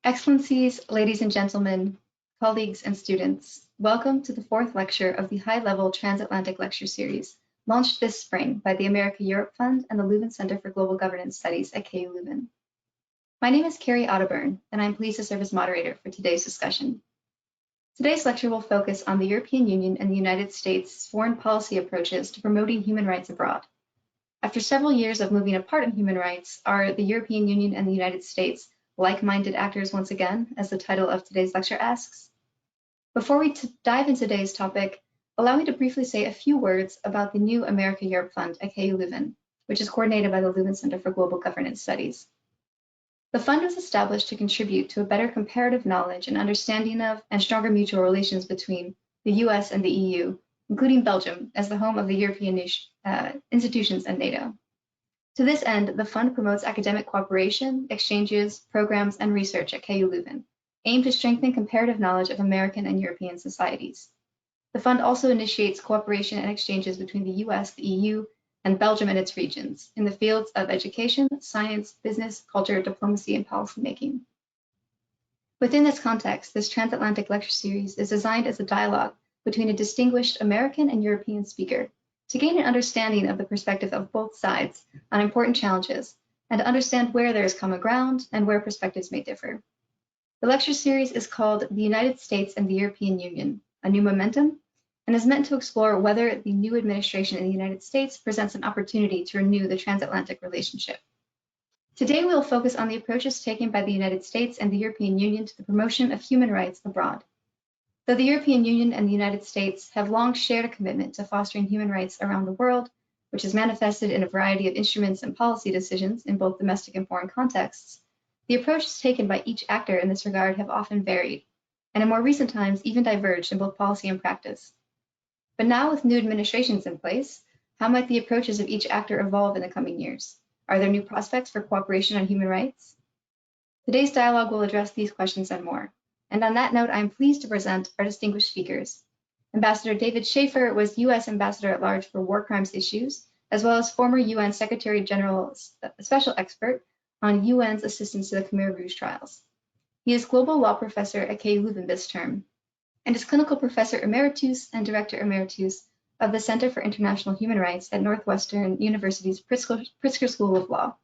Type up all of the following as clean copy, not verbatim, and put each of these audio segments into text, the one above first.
Excellencies, ladies and gentlemen, colleagues and students, welcome to the fourth lecture of the high-level transatlantic lecture series launched this spring by the America-Europe Fund and the Leuven Center for Global Governance Studies at KU Leuven. My name is Carrie Ottoburn, and I'm pleased to serve as moderator for today's discussion. Today's lecture will focus on the European Union and the United States' foreign policy approaches to promoting human rights abroad. After several years of moving apart in human rights, are the European Union and the United States like-minded actors once again, as the title of today's lecture asks? Before we dive into today's topic, allow me to briefly say a few words about the new America-Europe Fund at KU Leuven, which is coordinated by the Leuven Center for Global Governance Studies. The fund was established to contribute to a better comparative knowledge and understanding of and stronger mutual relations between the US and the EU, including Belgium as the home of the European institutions and NATO. To this end, the fund promotes academic cooperation, exchanges, programs, and research at KU Leuven, aimed to strengthen comparative knowledge of American and European societies. The fund also initiates cooperation and exchanges between the US, the EU, and Belgium and its regions in the fields of education, science, business, culture, diplomacy, and policymaking. Within this context, this transatlantic lecture series is designed as a dialogue between a distinguished American and European speaker to gain an understanding of the perspective of both sides on important challenges and to understand where there is common ground and where perspectives may differ. The lecture series is called The United States and the European Union, A New Momentum, and is meant to explore whether the new administration in the United States presents an opportunity to renew the transatlantic relationship. Today, we will focus on the approaches taken by the United States and the European Union to the promotion of human rights abroad. Though the European Union and the United States have long shared a commitment to fostering human rights around the world, which is manifested in a variety of instruments and policy decisions in both domestic and foreign contexts, the approaches taken by each actor in this regard have often varied, and in more recent times even diverged in both policy and practice. But now, with new administrations in place, how might the approaches of each actor evolve in the coming years? Are there new prospects for cooperation on human rights? Today's dialogue will address these questions and more. And on that note, I'm pleased to present our distinguished speakers. Ambassador David Scheffer was U.S. Ambassador at Large for War Crimes Issues, as well as former UN Secretary General Special Expert on UN's assistance to the Khmer Rouge trials. He is Global Law Professor at KU Leuven this term, and is Clinical Professor Emeritus and Director Emeritus of the Center for International Human Rights at Northwestern University's Pritzker School of Law.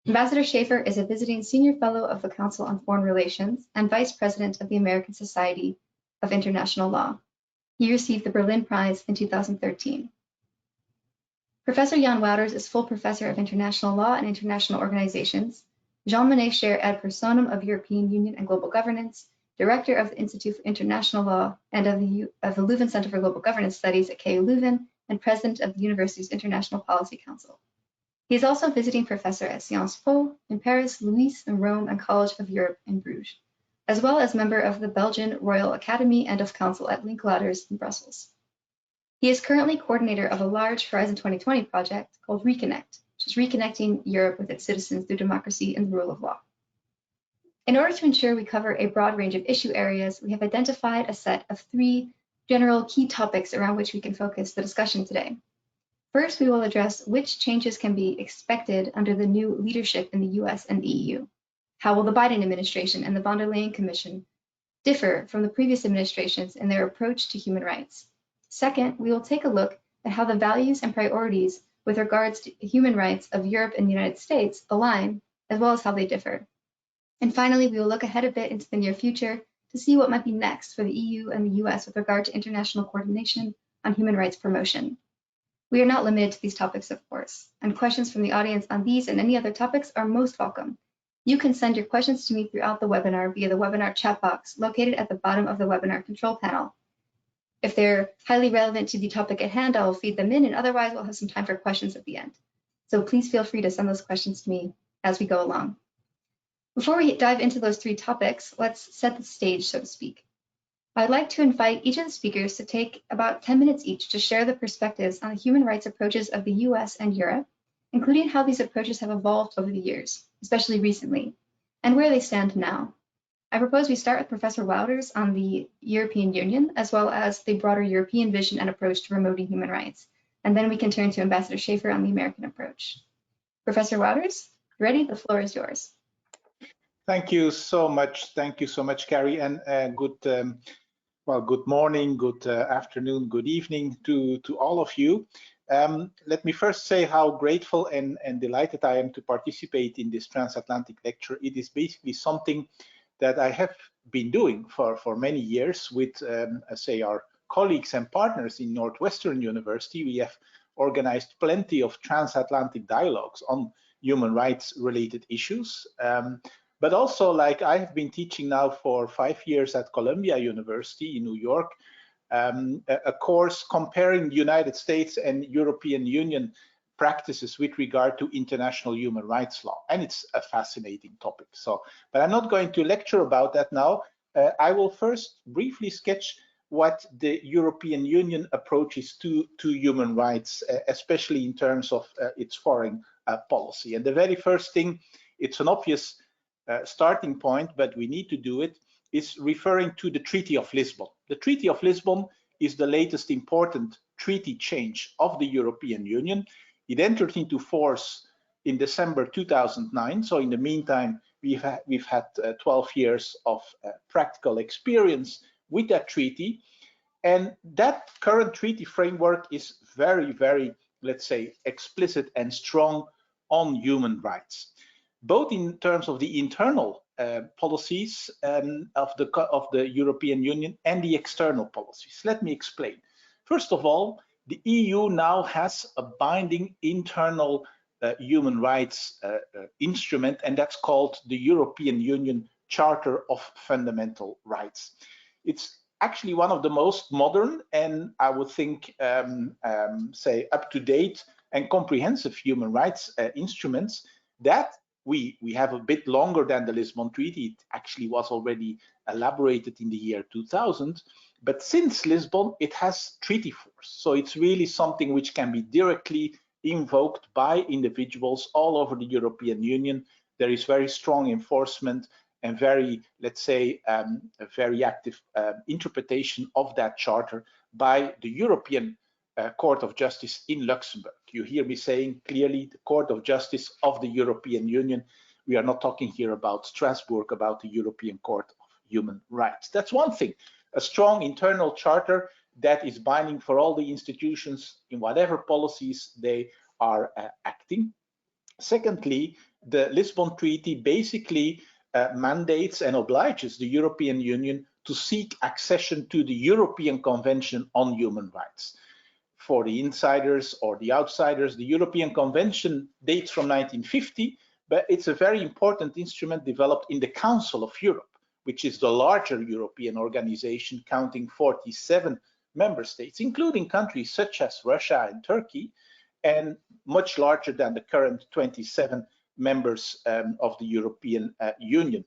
Ambassador Scheffer is a visiting Senior Fellow of the Council on Foreign Relations and Vice President of the American Society of International Law. He received the Berlin Prize in 2013. Professor Jan Wouters is full Professor of International Law and International Organizations, Jean Monnet Chair ad personam of European Union and Global Governance, Director of the Institute for International Law and of the Leuven Center for Global Governance Studies at KU Leuven, and President of the University's International Policy Council. He is also visiting professor at Sciences Po in Paris, Louis in Rome, and College of Europe in Bruges, as well as member of the Belgian Royal Academy and of Council at Linklaters in Brussels. He is currently coordinator of a large Horizon 2020 project called Reconnect, which is reconnecting Europe with its citizens through democracy and the rule of law. In order to ensure we cover a broad range of issue areas, we have identified a set of 3 general key topics around which we can focus the discussion today. First, we will address which changes can be expected under the new leadership in the US and the EU. How will the Biden administration and the von der Leyen Commission differ from the previous administrations in their approach to human rights? Second, we will take a look at how the values and priorities with regards to human rights of Europe and the United States align, as well as how they differ. And finally, we will look ahead a bit into the near future to see what might be next for the EU and the US with regard to international coordination on human rights promotion. We are not limited to these topics, of course, and questions from the audience on these and any other topics are most welcome. You can send your questions to me throughout the webinar via the webinar chat box located at the bottom of the webinar control panel. If they're highly relevant to the topic at hand, I'll feed them in, and otherwise we'll have some time for questions at the end. So please feel free to send those questions to me as we go along. Before we dive into those 3 topics, let's set the stage, so to speak. I'd like to invite each of the speakers to take about 10 minutes each to share the perspectives on the human rights approaches of the US and Europe, including how these approaches have evolved over the years, especially recently, and where they stand now. I propose we start with Professor Wouters on the European Union, as well as the broader European vision and approach to promoting human rights, and then we can turn to Ambassador Scheffer on the American approach. Professor Wouters, ready? The floor is yours. Thank you so much. Thank you so much, Carrie, and good morning, good afternoon, good evening to all of you. Let me first say how grateful and delighted I am to participate in this transatlantic lecture. It is basically something that I have been doing for many years with, say, our colleagues and partners in Northwestern University. We have organized plenty of transatlantic dialogues on human rights related issues. But also, like I have been teaching now for 5 years at Columbia University in New York, a course comparing United States and European Union practices with regard to international human rights law. And it's a fascinating topic. But I'm not going to lecture about that now. I will first briefly sketch what the European Union approaches to human rights, especially in terms of its foreign policy. And the very first thing, it's an obvious starting point, but we need to do it, is referring to the Treaty of Lisbon. The Treaty of Lisbon is the latest important treaty change of the European Union. It entered into force in December 2009. So in the meantime, we've had 12 years of practical experience with that treaty. And that current treaty framework is very, very, let's say, explicit and strong on human rights, both in terms of the internal policies of the European Union and the external policies. Let me explain. First of all, the EU now has a binding internal human rights instrument, and that's called the European Union Charter of Fundamental Rights. It's actually one of the most modern and I would think, say, up-to-date and comprehensive human rights instruments that we have a bit longer than the Lisbon Treaty. It actually was already elaborated in the year 2000, but since Lisbon, it has treaty force. So it's really something which can be directly invoked by individuals all over the European Union. There is very strong enforcement and very, let's say, a very active interpretation of that charter by the European Court of Justice in Luxembourg. You hear me saying clearly the Court of Justice of the European Union. We are not talking here about Strasbourg, about the European Court of Human Rights. That's one thing, a strong internal charter that is binding for all the institutions in whatever policies they are acting. Secondly, the Lisbon Treaty basically mandates and obliges the European Union to seek accession to the European Convention on Human Rights. For the insiders or the outsiders, the European Convention dates from 1950, but it's a very important instrument developed in the Council of Europe, which is the larger European organization counting 47 member states, including countries such as Russia and Turkey, and much larger than the current 27 members of the European Union.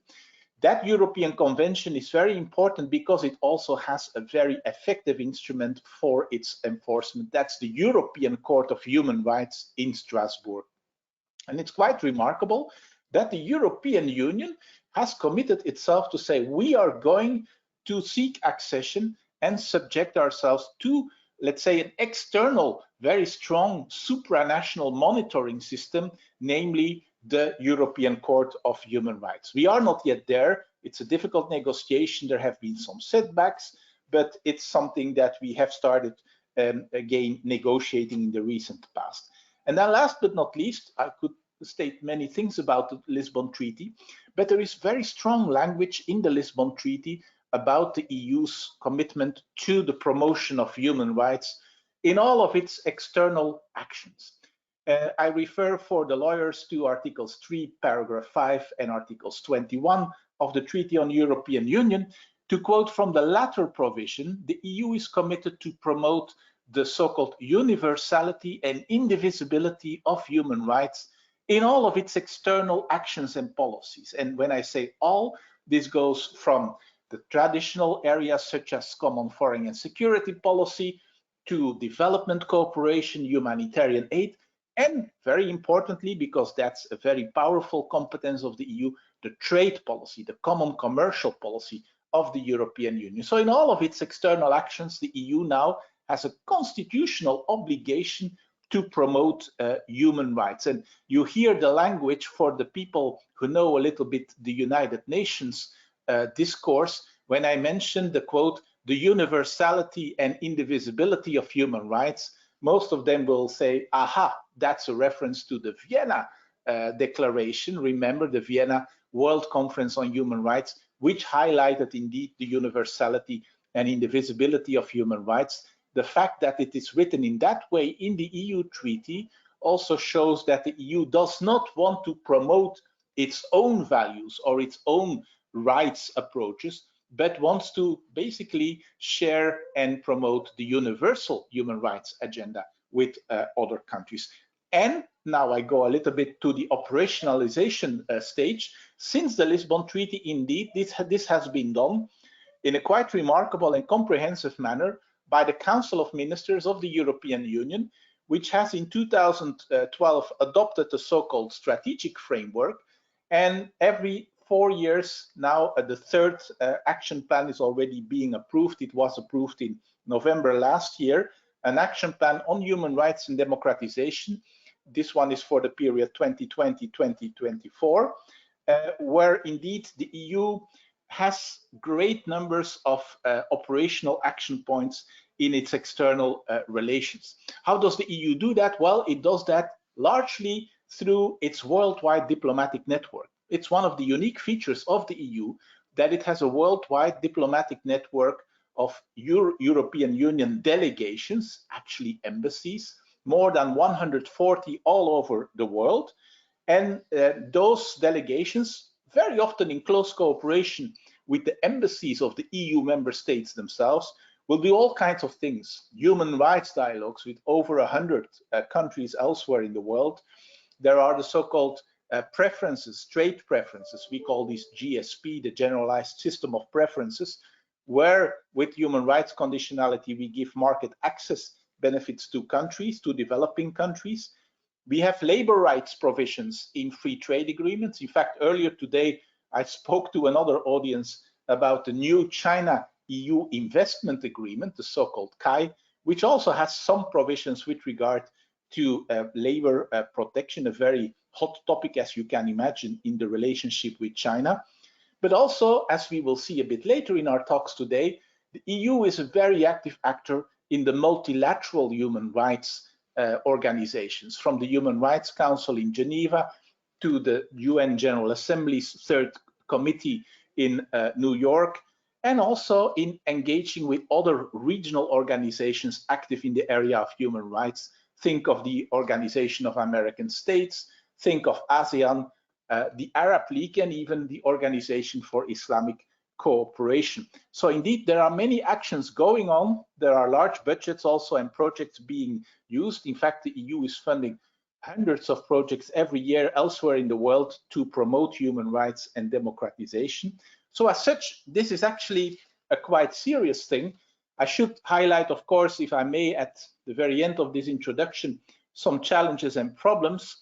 That European Convention is very important because it also has a very effective instrument for its enforcement. That's the European Court of Human Rights in Strasbourg. And it's quite remarkable that the European Union has committed itself to say we are going to seek accession and subject ourselves to, let's say, an external, very strong supranational monitoring system, namely the European Court of Human Rights. We are not yet there. It's a difficult negotiation. There have been some setbacks, but it's something that we have started again negotiating in the recent past. And then last but not least, I could state many things about the Lisbon Treaty, but there is very strong language in the Lisbon Treaty about the EU's commitment to the promotion of human rights in all of its external actions. I refer for the lawyers to Articles 3, Paragraph 5 and Articles 21 of the Treaty on European Union. To quote from the latter provision, the EU is committed to promote the so-called universality and indivisibility of human rights in all of its external actions and policies. And when I say all, this goes from the traditional areas such as common foreign and security policy to development cooperation, humanitarian aid, and very importantly, because that's a very powerful competence of the EU, the trade policy, the common commercial policy of the European Union. So in all of its external actions, the EU now has a constitutional obligation to promote human rights. And you hear the language for the people who know a little bit the United Nations discourse when I mentioned the quote, the universality and indivisibility of human rights. Most of them will say, aha, that's a reference to the Vienna Declaration. Remember the Vienna World Conference on Human Rights, which highlighted indeed the universality and indivisibility of human rights. The fact that it is written in that way in the EU treaty also shows that the EU does not want to promote its own values or its own rights approaches, but wants to basically share and promote the universal human rights agenda with other countries. And now I go a little bit to the operationalization stage. Since the Lisbon Treaty, indeed, this has been done in a quite remarkable and comprehensive manner by the Council of Ministers of the European Union, which has in 2012 adopted the so-called strategic framework. And every 4 years now, the third action plan is already being approved. It was approved in November last year, an action plan on human rights and democratization. This one is for the period 2020-2024, where indeed the EU has great numbers of operational action points in its external relations. How does the EU do that? Well, it does that largely through its worldwide diplomatic network. It's one of the unique features of the EU that it has a worldwide diplomatic network of European Union delegations, actually embassies, more than 140 all over the world. And those delegations, very often in close cooperation with the embassies of the EU member states themselves, will do all kinds of things. Human rights dialogues with over 100 countries elsewhere in the world. There are the so-called preferences, trade preferences. We call these GSP, the Generalized System of Preferences, where with human rights conditionality, we give market access benefits to countries, to developing countries. We have labor rights provisions in free trade agreements. In fact, earlier today, I spoke to another audience about the new China-EU investment agreement, the so-called CAI, which also has some provisions with regard to labor protection, a very hot topic, as you can imagine, in the relationship with China. But also, as we will see a bit later in our talks today, the EU is a very active actor in the multilateral human rights organizations, from the Human Rights Council in Geneva to the UN General Assembly's Third Committee in New York, and also in engaging with other regional organizations active in the area of human rights. Think of the Organization of American States, think of ASEAN, the Arab League, and even the Organization for Islamic Cooperation. So indeed, there are many actions going on. There are large budgets also and projects being used. In fact, the EU is funding hundreds of projects every year elsewhere in the world to promote human rights and democratization. So as such, this is actually a quite serious thing. I should highlight, of course, if I may, at the very end of this introduction, some challenges and problems.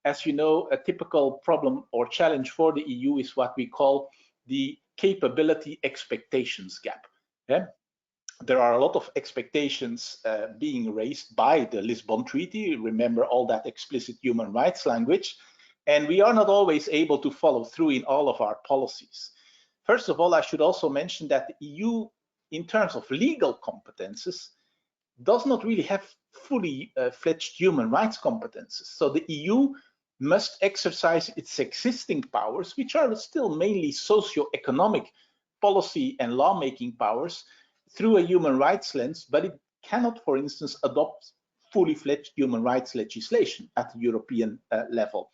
As you know, a typical problem or challenge for the EU is what we call the capability expectations gap. Yeah? There are a lot of expectations being raised by the Lisbon Treaty. Remember all that explicit human rights language. And we are not always able to follow through in all of our policies. First of all, I should also mention that the EU, in terms of legal competences, does not really have fully fledged human rights competences. So the EU must exercise its existing powers, which are still mainly socio-economic policy and lawmaking powers, through a human rights lens, but it cannot, for instance, adopt fully fledged human rights legislation at the European level.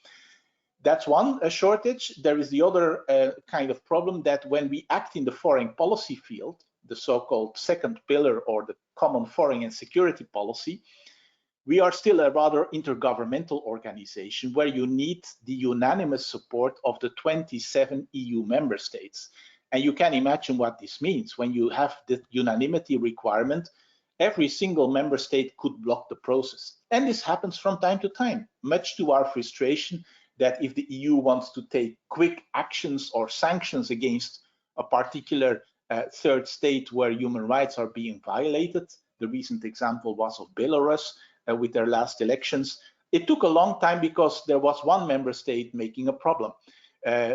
That's one shortage. There is the other kind of problem that when we act in the foreign policy field, the so-called second pillar or the common foreign and security policy, we are still a rather intergovernmental organization where you need the unanimous support of the 27 EU member states. And you can imagine what this means. When you have the unanimity requirement, every single member state could block the process. And this happens from time to time, much to our frustration that if the EU wants to take quick actions or sanctions against a particular third state where human rights are being violated, the recent example was of Belarus, with their last elections. It took a long time because there was one member state making a problem.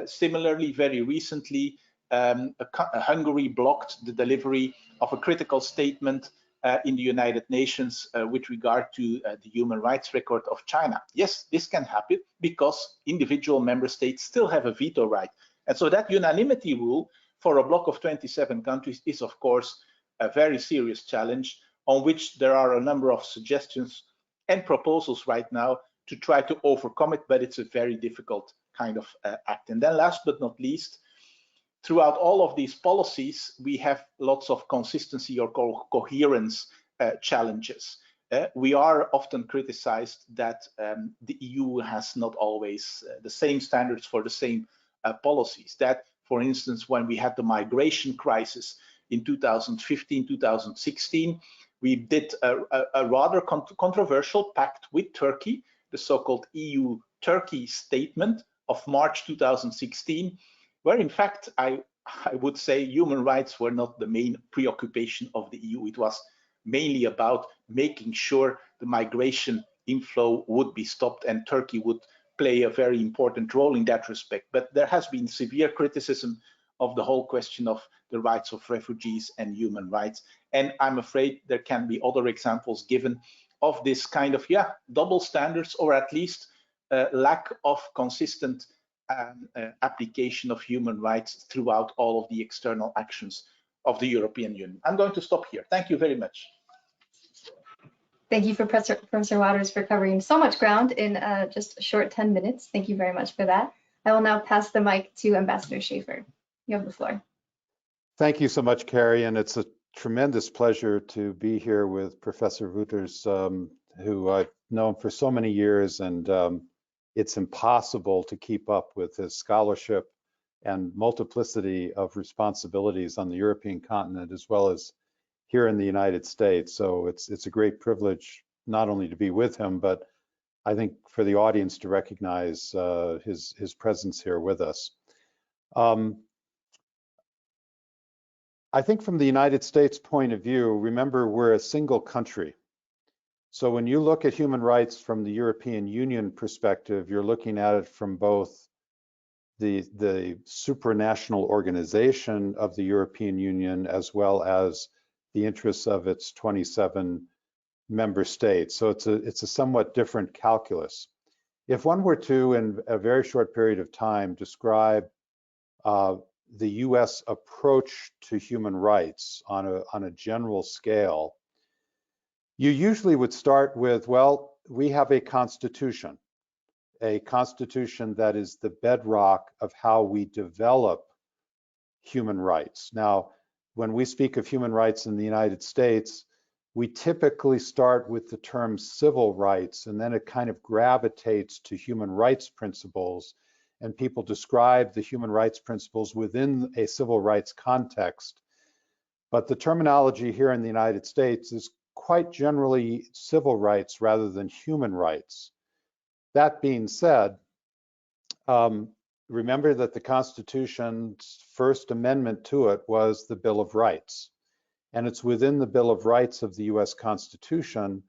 Similarly, very recently, Hungary blocked the delivery of a critical statement in the United Nations with regard to the human rights record of China. Yes, this can happen because individual member states still have a veto right. And so that unanimity rule for a bloc of 27 countries is, of course, a very serious challenge on which there are a number of suggestions and proposals right now to try to overcome it, but it's a very difficult kind of act. And then last but not least, throughout all of these policies, we have lots of consistency or coherence challenges. We are often criticized that the EU has not always the same standards for the same policies. That, for instance, when we had the migration crisis in 2015, 2016, we did a rather controversial pact with Turkey, the so-called EU-Turkey statement of March 2016, where in fact I would say human rights were not the main preoccupation of the EU. It was mainly about making sure the migration inflow would be stopped and Turkey would play a very important role in that respect. But there has been severe criticism of the whole question of the rights of refugees and human rights. And I'm afraid there can be other examples given of this kind of, double standards, or at least lack of consistent application of human rights throughout all of the external actions of the European Union. I'm going to stop here. Thank you very much. Thank you, Professor Wouters, for covering so much ground in just a short 10 minutes. Thank you very much for that. I will now pass the mic to Ambassador Scheffer. You have the floor. Thank you so much, Carrie, and it's a tremendous pleasure to be here with Professor Wouters, who I've known for so many years, and it's impossible to keep up with his scholarship and multiplicity of responsibilities on the European continent as well as here in the United States. So it's a great privilege not only to be with him, but I think for the audience to recognize his presence here with us. I think from the United States point of view, remember, we're a single country. So when you look at human rights from the European Union perspective, you're looking at it from both the supranational organization of the European Union as well as the interests of its 27 member states. So it's a somewhat different calculus. If one were to, in a very short period of time, describe the US approach to human rights on a general scale, you usually would start with, well, we have a constitution that is the bedrock of how we develop human rights. Now, when we speak of human rights in the United States, we typically start with the term civil rights, and then it kind of gravitates to human rights principles, and people describe the human rights principles within a civil rights context. But the terminology here in the United States is quite generally civil rights rather than human rights. That being said, remember that the Constitution's first amendment to it was the Bill of Rights. And it's within the Bill of Rights of the US Constitution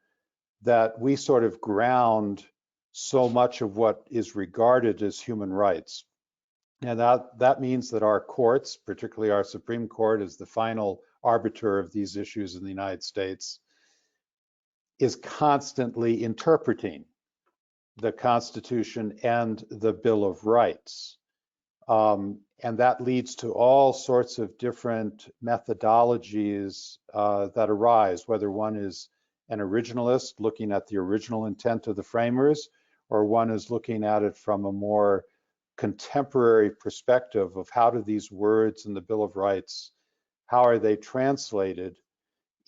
that we sort of ground so much of what is regarded as human rights. And that means that our courts, particularly our Supreme Court as the final arbiter of these issues in the United States, is constantly interpreting the Constitution and the Bill of Rights. And that leads to all sorts of different methodologies that arise, whether one is an originalist looking at the original intent of the framers, or one is looking at it from a more contemporary perspective of how do these words in the Bill of Rights, how are they translated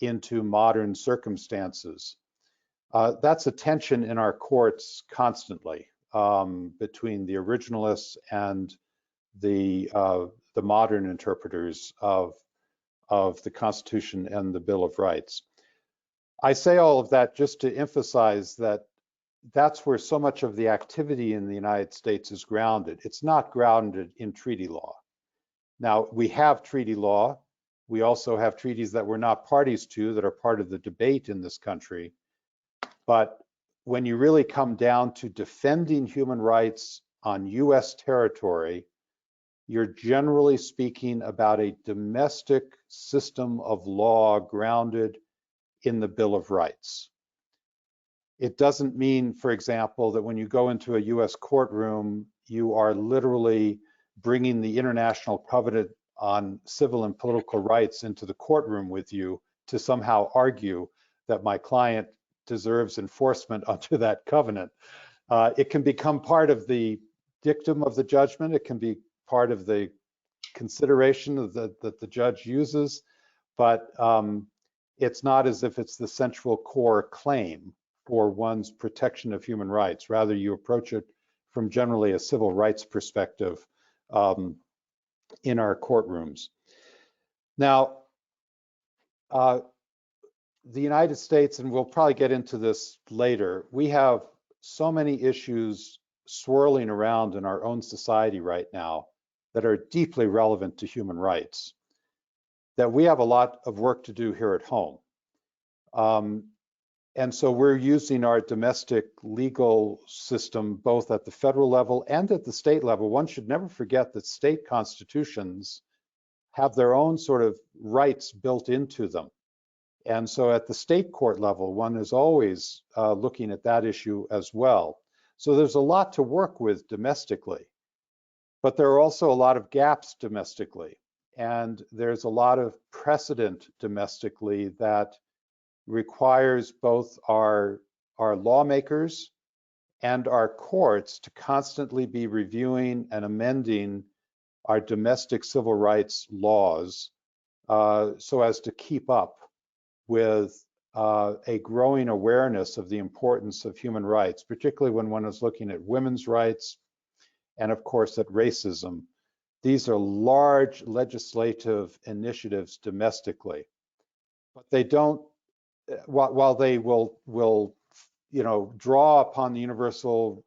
into modern circumstances? That's a tension in our courts constantly between the originalists and the modern interpreters of the Constitution and the Bill of Rights. I say all of that just to emphasize that that's where so much of the activity in the United States is grounded. It's not grounded in treaty law. Now, we have treaty law. We also have treaties that we're not parties to that are part of the debate in this country. But when you really come down to defending human rights on US territory, you're generally speaking about a domestic system of law grounded in the Bill of Rights. It doesn't mean, for example, that when you go into a US courtroom, you are literally bringing the International Covenant on Civil and Political Rights into the courtroom with you to somehow argue that my client deserves enforcement under that covenant. It can become part of the dictum of the judgment. It can be part of the consideration that the judge uses, but it's not as if it's the central core claim for one's protection of human rights. Rather, you approach it from generally a civil rights perspective in our courtrooms. Now, the United States, and we'll probably get into this later, we have so many issues swirling around in our own society right now that are deeply relevant to human rights, that we have a lot of work to do here at home. And so we're using our domestic legal system, both at the federal level and at the state level. One should never forget that state constitutions have their own sort of rights built into them. And so at the state court level, one is always looking at that issue as well. So there's a lot to work with domestically, but there are also a lot of gaps domestically. And there's a lot of precedent domestically that requires both our lawmakers and our courts to constantly be reviewing and amending our domestic civil rights laws so as to keep up with a growing awareness of the importance of human rights, particularly when one is looking at women's rights and, of course, at racism. These are large legislative initiatives domestically, but they don't, while they will draw upon the Universal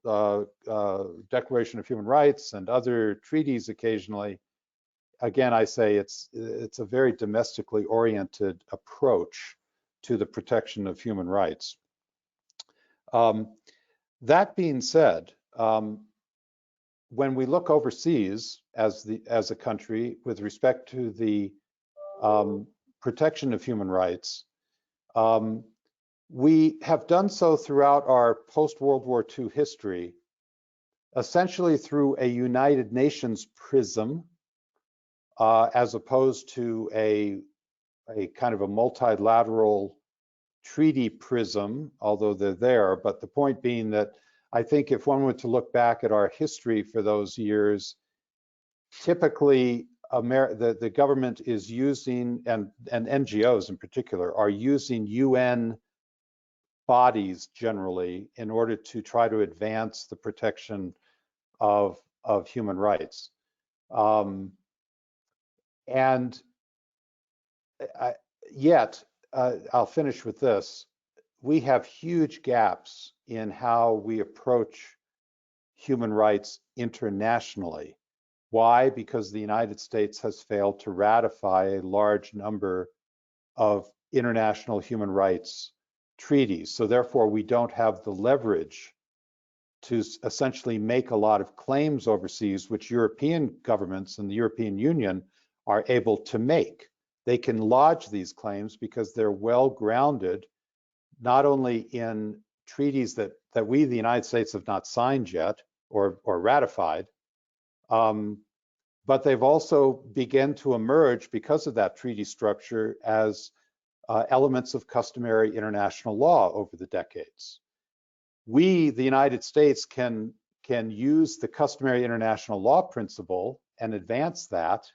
Declaration of Human Rights and other treaties occasionally, again, I say it's a very domestically oriented approach to the protection of human rights. That being said, when we look overseas as a country with respect to the protection of human rights, we have done so throughout our post-World War II history, essentially through a United Nations prism, as opposed to a kind of a multilateral treaty prism, although they're there. But the point being that I think if one were to look back at our history for those years, typically the government is using, and NGOs in particular, are using UN bodies generally in order to try to advance the protection of human rights. Yet, I'll finish with this, we have huge gaps in how we approach human rights internationally. Why? Because the United States has failed to ratify a large number of international human rights treaties. So therefore, we don't have the leverage to essentially make a lot of claims overseas, which European governments and the European Union are able to make. They can lodge these claims because they're well grounded, not only in treaties that we, the United States, have not signed yet or ratified, but they've also begun to emerge because of that treaty structure as elements of customary international law over the decades. We, the United States, can use the customary international law principle and advance that,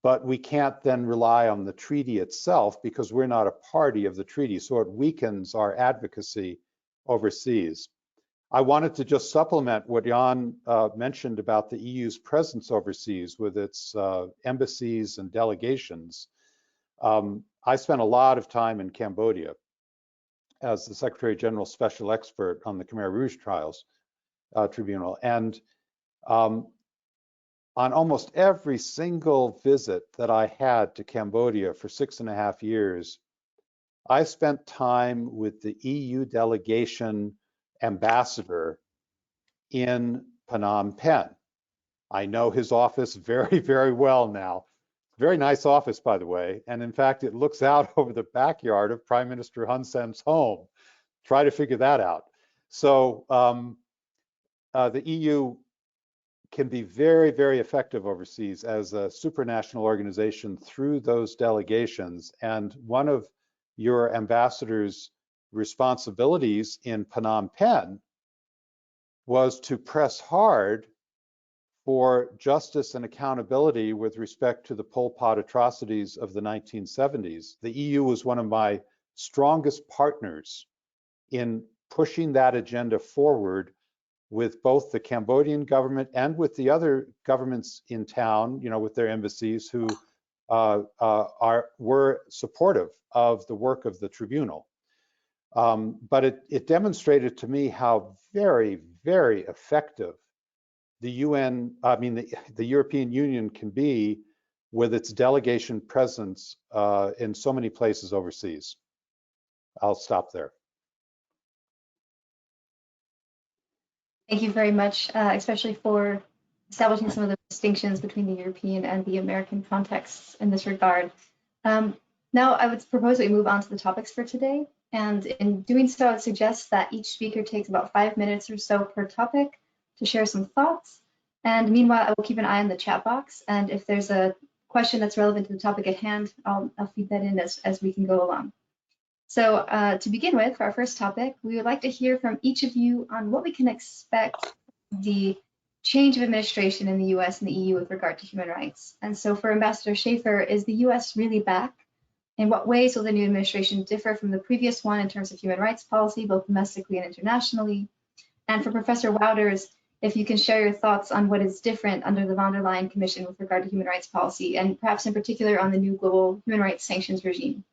but we can't then rely on the treaty itself because we're not a party of the treaty, so it weakens our advocacy overseas. I wanted to just supplement what Jan mentioned about the EU's presence overseas with its embassies and delegations. I spent a lot of time in Cambodia as the Secretary General's special expert on the Khmer Rouge trials tribunal. And on almost every single visit that I had to Cambodia for 6.5 years, I spent time with the EU delegation ambassador in Phnom Penh. I know his office very, very well now. Very nice office, by the way. And in fact, it looks out over the backyard of Prime Minister Hun Sen's home. Try to figure that out. So the EU can be very, very effective overseas as a supranational organization through those delegations. And one of your ambassador's responsibilities in Phnom Penh was to press hard for justice and accountability with respect to the Pol Pot atrocities of the 1970s. The EU was one of my strongest partners in pushing that agenda forward with both the Cambodian government and with the other governments in town, you know, with their embassies who were supportive of the work of the tribunal. But it demonstrated to me how very, very effective the European Union can be with its delegation presence in so many places overseas. I'll stop there. Thank you very much, especially for establishing some of the distinctions between the European and the American contexts in this regard. Now, I would propose that we move on to the topics for today. And in doing so, I would suggest that each speaker takes about 5 minutes or so per topic to share some thoughts. And meanwhile, I will keep an eye on the chat box. And if there's a question that's relevant to the topic at hand, I'll feed that in as we can go along. So to begin with, for our first topic, we would like to hear from each of you on what we can expect the change of administration in the US and the EU with regard to human rights. And so for Ambassador Scheffer, is the US really back? In what ways will the new administration differ from the previous one in terms of human rights policy, both domestically and internationally? And for Professor Wouters, if you can share your thoughts on what is different under the von der Leyen Commission with regard to human rights policy, and perhaps in particular on the new global human rights sanctions regime.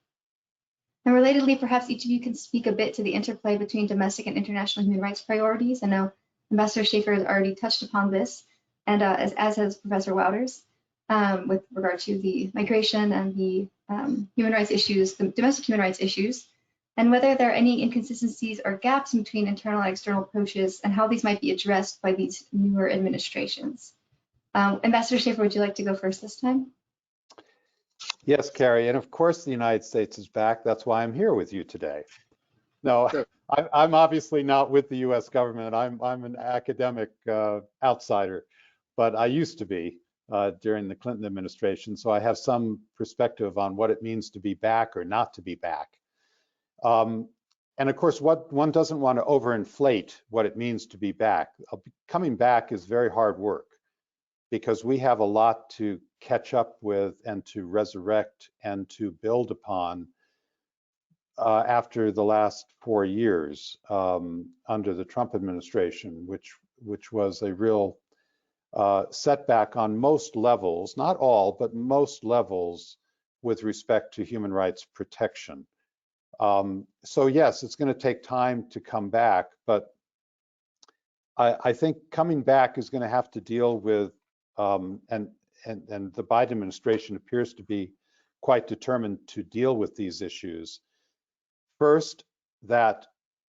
And relatedly, perhaps each of you can speak a bit to the interplay between domestic and international human rights priorities. I know Ambassador Scheffer has already touched upon this, and as has Professor Wouters, with regard to the migration and the human rights issues, the domestic human rights issues, and whether there are any inconsistencies or gaps between internal and external approaches, and how these might be addressed by these newer administrations. Ambassador Scheffer, would you like to go first this time? Yes, Carrie, and of course the United States is back. That's why I'm here with you today. No, sure. I'm obviously not with the U.S. government. I'm an academic outsider, but I used to be during the Clinton administration, so I have some perspective on what it means to be back or not to be back. And of course, what one doesn't want to overinflate what it means to be back. Coming back is very hard work because we have a lot to catch up with and to resurrect and to build upon after the last 4 years under the Trump administration, which was a real setback on most levels, not all, but most levels with respect to human rights protection. So yes, it's going to take time to come back, but I think coming back is going to have to deal with, and the Biden administration appears to be quite determined to deal with these issues. First, that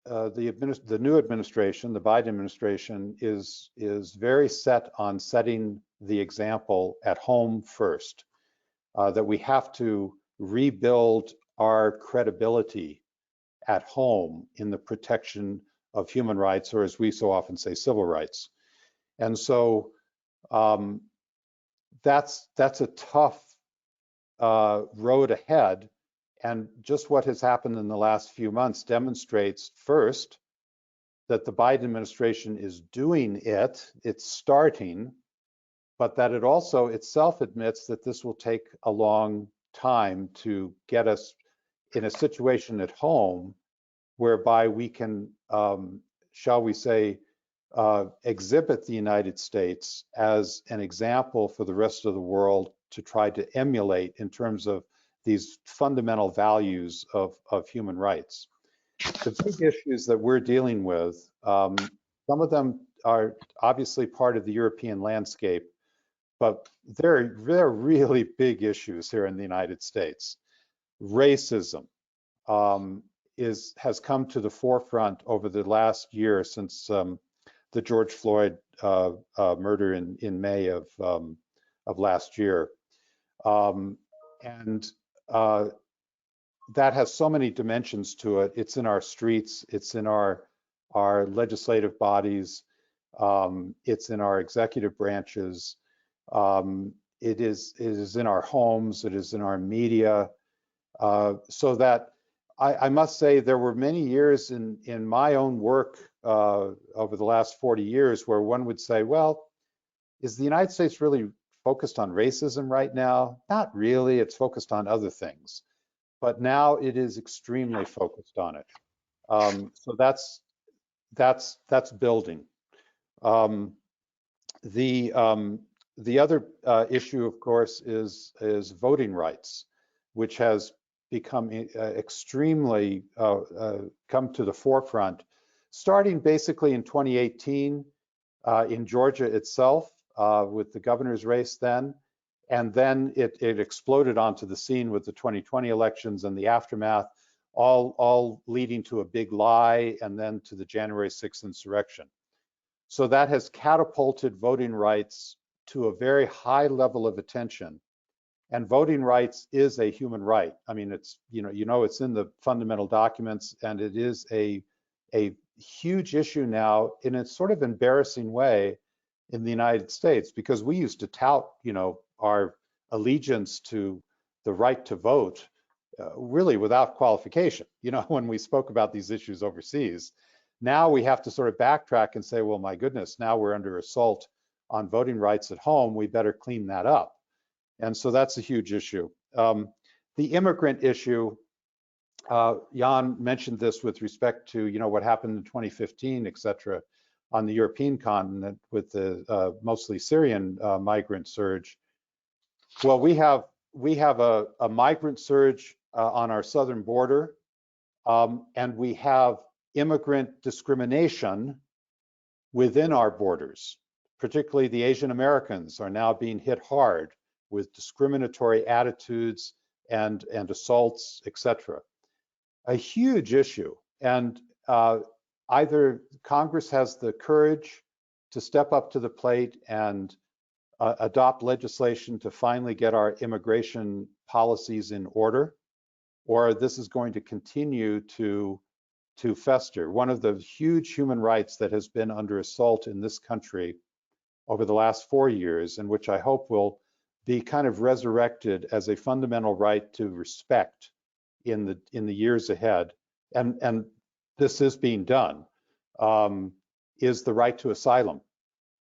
the new administration, the Biden administration, is very set on setting the example at home first, that we have to rebuild our credibility at home in the protection of human rights, or as we so often say, civil rights. And so that's a tough road ahead. And just what has happened in the last few months demonstrates, first, that the Biden administration is doing it, it's starting, but that it also itself admits that this will take a long time to get us in a situation at home whereby we can, shall we say, exhibit the United States as an example for the rest of the world to try to emulate in terms of these fundamental values of human rights. The big issues that we're dealing with, some of them are obviously part of the European landscape, but they're really big issues here in the United States. Racism, has come to the forefront over the last year since the George Floyd murder in May of last year. And that has so many dimensions to it. It's in our streets, it's in our legislative bodies, it's in our executive branches, it is in our homes, it is in our media, so that I must say there were many years in my own work over the last 40 years where one would say, well, is the United States really focused on racism right now? Not really, it's focused on other things. But now it is extremely focused on it. So that's building. The other issue, of course, is voting rights, which has become extremely come to the forefront, starting basically in 2018 in Georgia itself with the governor's race then. And then it exploded onto the scene with the 2020 elections and the aftermath, all leading to a big lie and then to the January 6th insurrection. So that has catapulted voting rights to a very high level of attention. And voting rights is a human right. I mean, it's, it's in the fundamental documents, and it is a huge issue now in a sort of embarrassing way in the United States, because we used to tout, our allegiance to the right to vote really without qualification, when we spoke about these issues overseas. Now we have to sort of backtrack and say, well, my goodness, now we're under assault on voting rights at home. We better clean that up. And so that's a huge issue. The immigrant issue, Jan mentioned this with respect to, what happened in 2015, et cetera, on the European continent with the mostly Syrian migrant surge. Well, we have a migrant surge on our southern border, and we have immigrant discrimination within our borders. Particularly the Asian Americans are now being hit hard with discriminatory attitudes and assaults, etc. A huge issue, and either Congress has the courage to step up to the plate and adopt legislation to finally get our immigration policies in order, or this is going to continue to fester. One of the huge human rights that has been under assault in this country over the last 4 years, and which I hope will be kind of resurrected as a fundamental right to respect in the years ahead, and this is being done, is the right to asylum.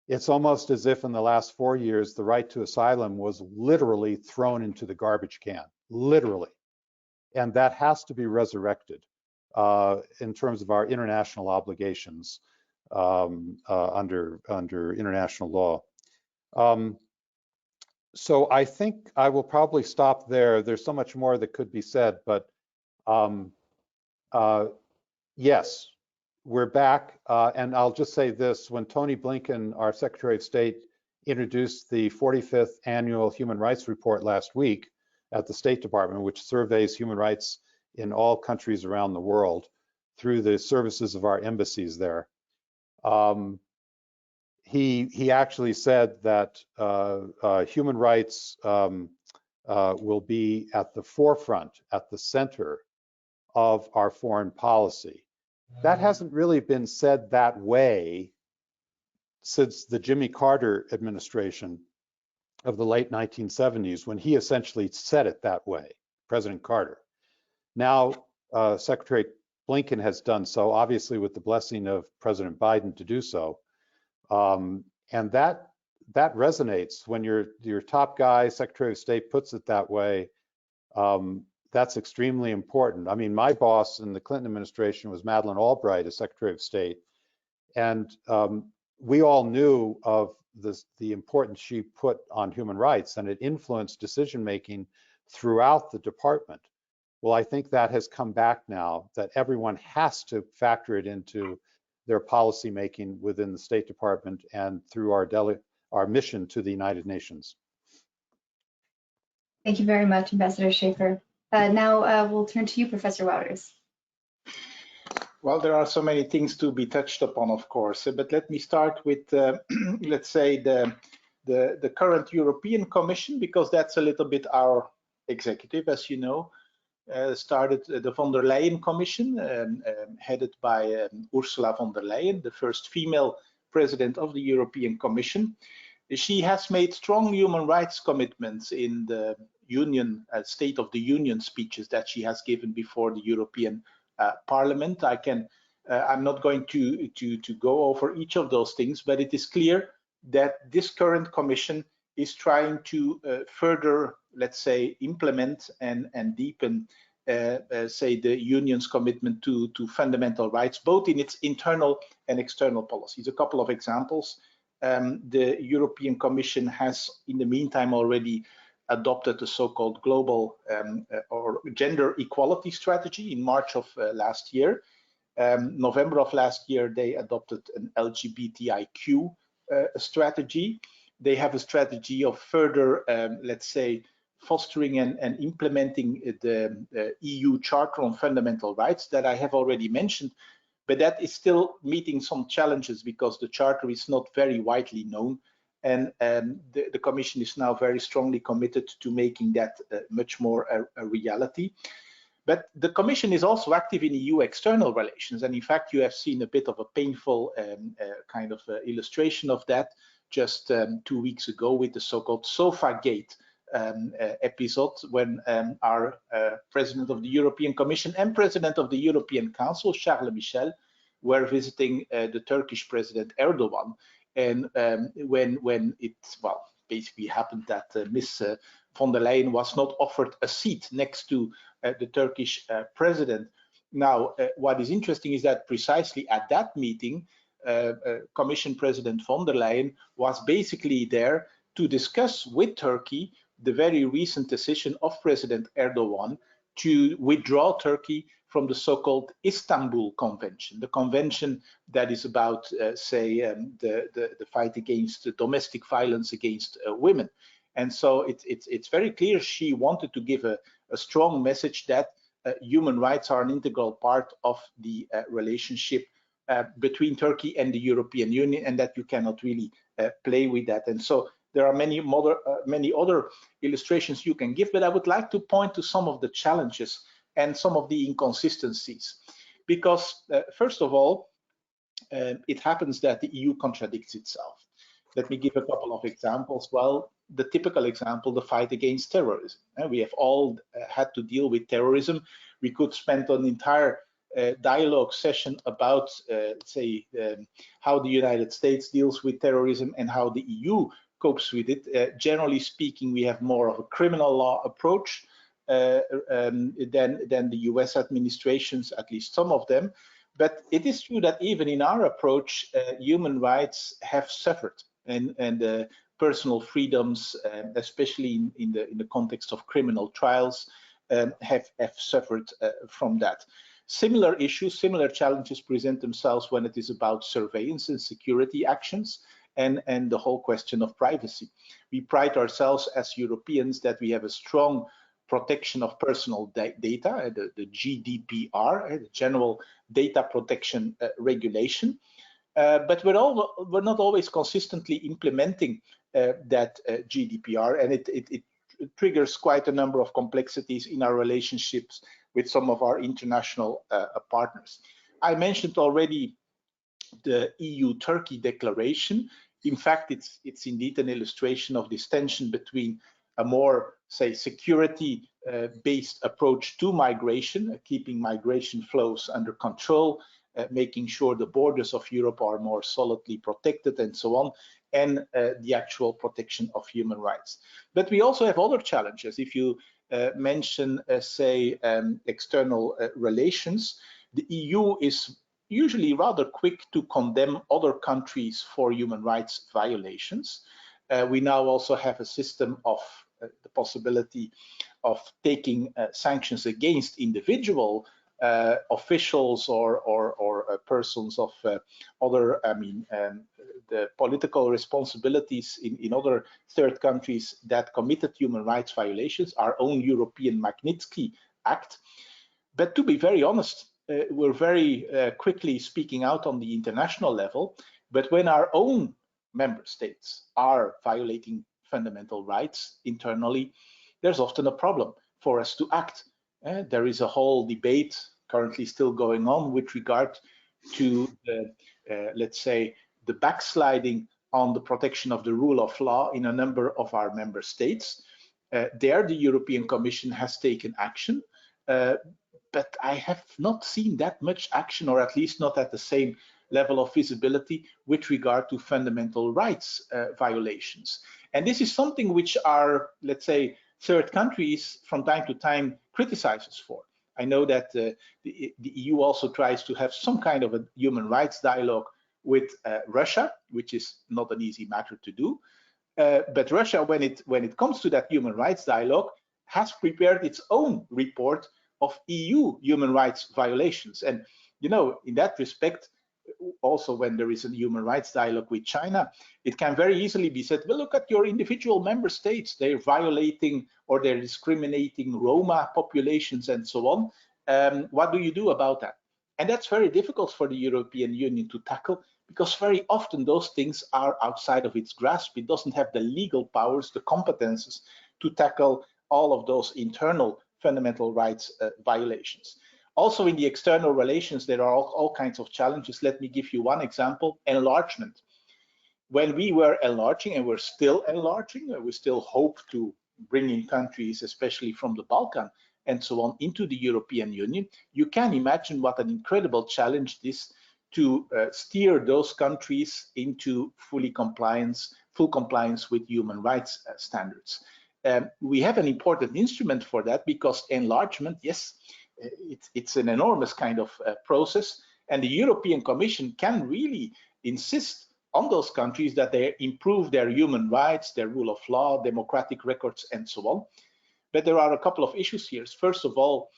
It's almost as if in the last 4 years, the right to asylum was literally thrown into the garbage can, literally. And that has to be resurrected in terms of our international obligations under international law. So I think I will probably stop there. There's so much more that could be said, but yes, we're back. And I'll just say this, when Tony Blinken, our Secretary of State, introduced the 45th Annual Human Rights Report last week at the State Department, which surveys human rights in all countries around the world through the services of our embassies there. He actually said that human rights will be at the forefront, at the center of our foreign policy. That hasn't really been said that way since the Jimmy Carter administration of the late 1970s, when he essentially said it that way, President Carter. Now, Secretary Blinken has done so, obviously with the blessing of President Biden to do so. And that resonates when your top guy, Secretary of State, puts it that way. That's extremely important. I mean, my boss in the Clinton administration was Madeleine Albright as Secretary of State, and we all knew of the importance she put on human rights, and it influenced decision-making throughout the department. Well, I think that has come back now, that everyone has to factor it into their policy making within the State Department and through our mission to the United Nations. Thank you very much, Ambassador Scheffer. Now we'll turn to you, Professor Wouters. Well, there are so many things to be touched upon, of course, but let me start with, let's say, the current European Commission, because that's a little bit our executive, as you know. Started the von der Leyen Commission, headed by Ursula von der Leyen, the first female president of the European Commission. She has made strong human rights commitments in the Union State of the Union speeches that she has given before the European Parliament. I'm not going to go over each of those things, but it is clear that this current Commission is trying to further, let's say, implement and deepen, say, the Union's commitment to fundamental rights, both in its internal and external policies. A couple of examples. The European Commission has, in the meantime, already adopted the so-called global or gender equality strategy in March of last year. November of last year, they adopted an LGBTIQ strategy. They have a strategy of further, let's say, fostering and implementing the EU Charter on Fundamental Rights that I have already mentioned, but that is still meeting some challenges because the Charter is not very widely known, and the Commission is now very strongly committed to making that much more a reality. But the Commission is also active in EU external relations, and in fact, you have seen a bit of a painful kind of illustration of that just 2 weeks ago with the so-called Sofagate episode, when our President of the European Commission and President of the European Council, Charles Michel, were visiting the Turkish President Erdogan. And when it, well, basically happened that Ms. von der Leyen was not offered a seat next to the Turkish president. Now, what is interesting is that precisely at that meeting, Commission President von der Leyen was basically there to discuss with Turkey the very recent decision of President Erdogan to withdraw Turkey from the so-called Istanbul Convention, the convention that is about, say, the fight against domestic violence against women. And so it's very clear she wanted to give a strong message that human rights are an integral part of the relationship between Turkey and the European Union, and that you cannot really play with that. And so there are many other illustrations you can give, but I would like to point to some of the challenges and some of the inconsistencies, because first of all, it happens that the EU contradicts itself. Let me give a couple of examples. Well, the typical example, the fight against terrorism. We have all had to deal with terrorism. We could spend an entire dialogue session about, say, how the United States deals with terrorism and how the EU copes with it. Generally speaking, we have more of a criminal law approach than the US administrations, at least some of them. But it is true that even in our approach, human rights have suffered, and personal freedoms, especially in the context of criminal trials, have suffered from that. Similar issues, similar challenges present themselves when it is about surveillance and security actions, and the whole question of privacy. We pride ourselves as Europeans that we have a strong protection of personal data, the GDPR, the General Data Protection Regulation, but we're not always consistently implementing that GDPR, and it triggers quite a number of complexities in our relationships with some of our international partners. I mentioned already the EU-Turkey declaration. In fact, it's indeed an illustration of this tension between a more, say, security-based approach to migration, keeping migration flows under control, making sure the borders of Europe are more solidly protected, and so on, and the actual protection of human rights. But we also have other challenges. If you mention, say, external relations, the EU is usually rather quick to condemn other countries for human rights violations. We now also have a system of the possibility of taking sanctions against individual officials or persons of other, the political responsibilities in other third countries that committed human rights violations, our own European Magnitsky Act. But to be very honest, we're very quickly speaking out on the international level. But when our own member states are violating fundamental rights internally, there's often a problem for us to act. There is a whole debate currently still going on with regard to the, let's say, the backsliding on the protection of the rule of law in a number of our member states. There, the European Commission has taken action, but I have not seen that much action, or at least not at the same level of visibility with regard to fundamental rights violations. And this is something which our, let's say, third countries from time to time criticize us for. I know that the EU also tries to have some kind of a human rights dialogue with Russia, which is not an easy matter to do. But Russia, when it comes to that human rights dialogue, has prepared its own report of EU human rights violations. And, you know, in that respect, also when there is a human rights dialogue with China, it can very easily be said, well, look at your individual member states. They're violating or they're discriminating Roma populations and so on. What do you do about that? And that's very difficult for the European Union to tackle, because very often those things are outside of its grasp. It doesn't have the legal powers, the competences to tackle all of those internal fundamental rights violations. Also in the external relations, there are all kinds of challenges. Let me give you one example: enlargement. When we were enlarging, and we're still enlarging, we still hope to bring in countries, especially from the Balkan and so on, into the European Union. You can imagine what an incredible challenge this is to steer those countries into full compliance with human rights standards. We have an important instrument for that, because enlargement, yes, it's an enormous kind of process, and the European Commission can really insist on those countries that they improve their human rights, their rule of law, democratic records, and so on. But there are a couple of issues here. First of all,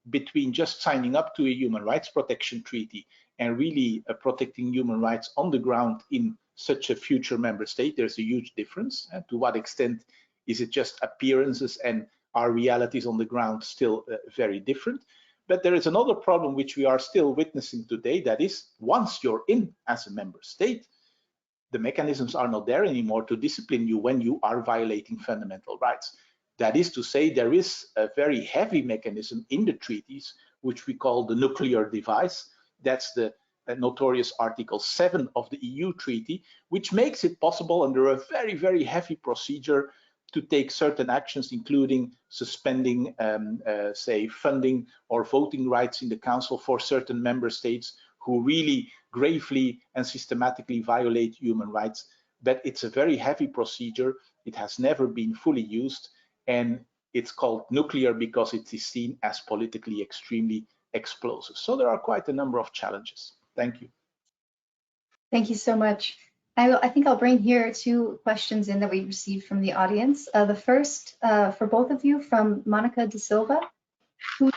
between just signing up to a human rights protection treaty and really protecting human rights on the ground in such a future member state, there's a huge difference. To what extent is it just appearances, and are realities on the ground still very different? But there is another problem which we are still witnessing today, that is, once you're in as a member state, the mechanisms are not there anymore to discipline you when you are violating fundamental rights. That is to say, there is a very heavy mechanism in the treaties, which we call the nuclear device. That's the notorious Article 7 of the EU treaty, which makes it possible under a very, very heavy procedure to take certain actions, including suspending, say, funding or voting rights in the Council for certain member states who really gravely and systematically violate human rights. But it's a very heavy procedure. It has never been fully used, and it's called nuclear because it is seen as politically extremely explosive. So there are quite a number of challenges. Thank you. Thank you so much. I think I'll bring here two questions in that we received from the audience. The first for both of you, from Monica De Silva, who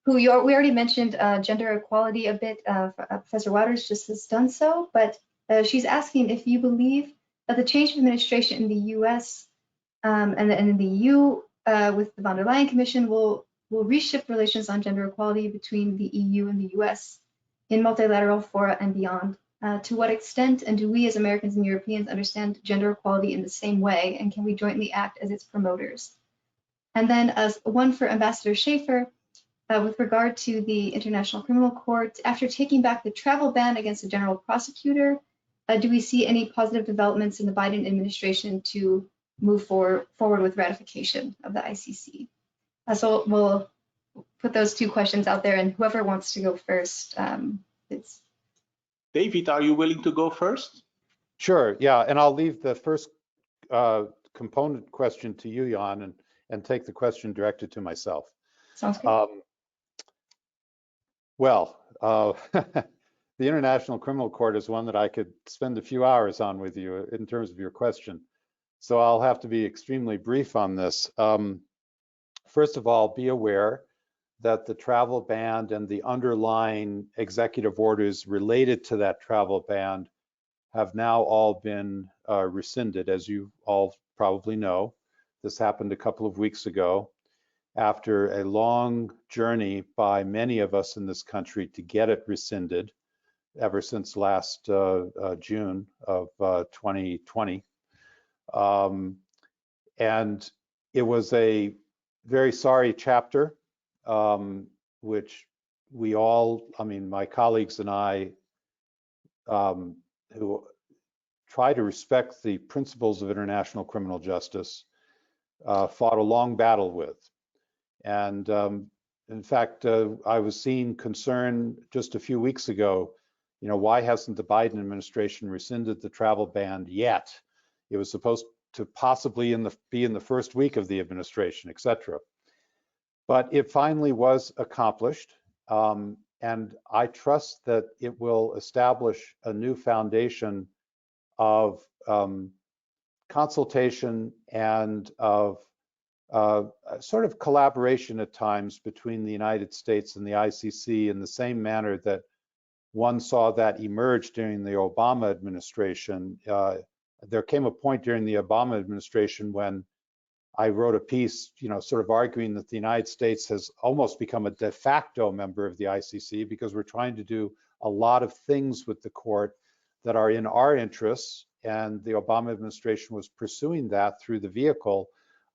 we already mentioned gender equality a bit. Professor Wouters just has done so, but she's asking if you believe that the change of administration in the US and in the EU with the von der Leyen Commission will reshift relations on gender equality between the EU and the US in multilateral fora and beyond. To what extent, and do we as Americans and Europeans understand gender equality in the same way, and can we jointly act as its promoters? And then as one for Ambassador Scheffer, with regard to the International Criminal Court, after taking back the travel ban against the general prosecutor, do we see any positive developments in the Biden administration to move forward with ratification of the ICC? So we'll put those two questions out there, and whoever wants to go first, it's David, are you willing to go first? Sure, yeah, and I'll leave the first component question to you, Jan, and take the question directed to myself. Sounds good. The International Criminal Court is one that I could spend a few hours on with you in terms of your question. So I'll have to be extremely brief on this. First of all, be aware that the travel ban and the underlying executive orders related to that travel ban have now all been rescinded, as you all probably know. This happened a couple of weeks ago after a long journey by many of us in this country to get it rescinded ever since last June of 2020. And it was a very sorry chapter, which we all, I mean, my colleagues and I, who try to respect the principles of international criminal justice, fought a long battle with. And in fact, I was seeing concern just a few weeks ago, you know, why hasn't the Biden administration rescinded the travel ban yet? It was supposed to possibly be in the first week of the administration, et cetera. But it finally was accomplished. And I trust that it will establish a new foundation of consultation and of sort of collaboration at times between the United States and the ICC in the same manner that one saw that emerge during the Obama administration. There came a point during the Obama administration when I wrote a piece, you know, sort of arguing that the United States has almost become a de facto member of the ICC because we're trying to do a lot of things with the court that are in our interests, and the Obama administration was pursuing that through the vehicle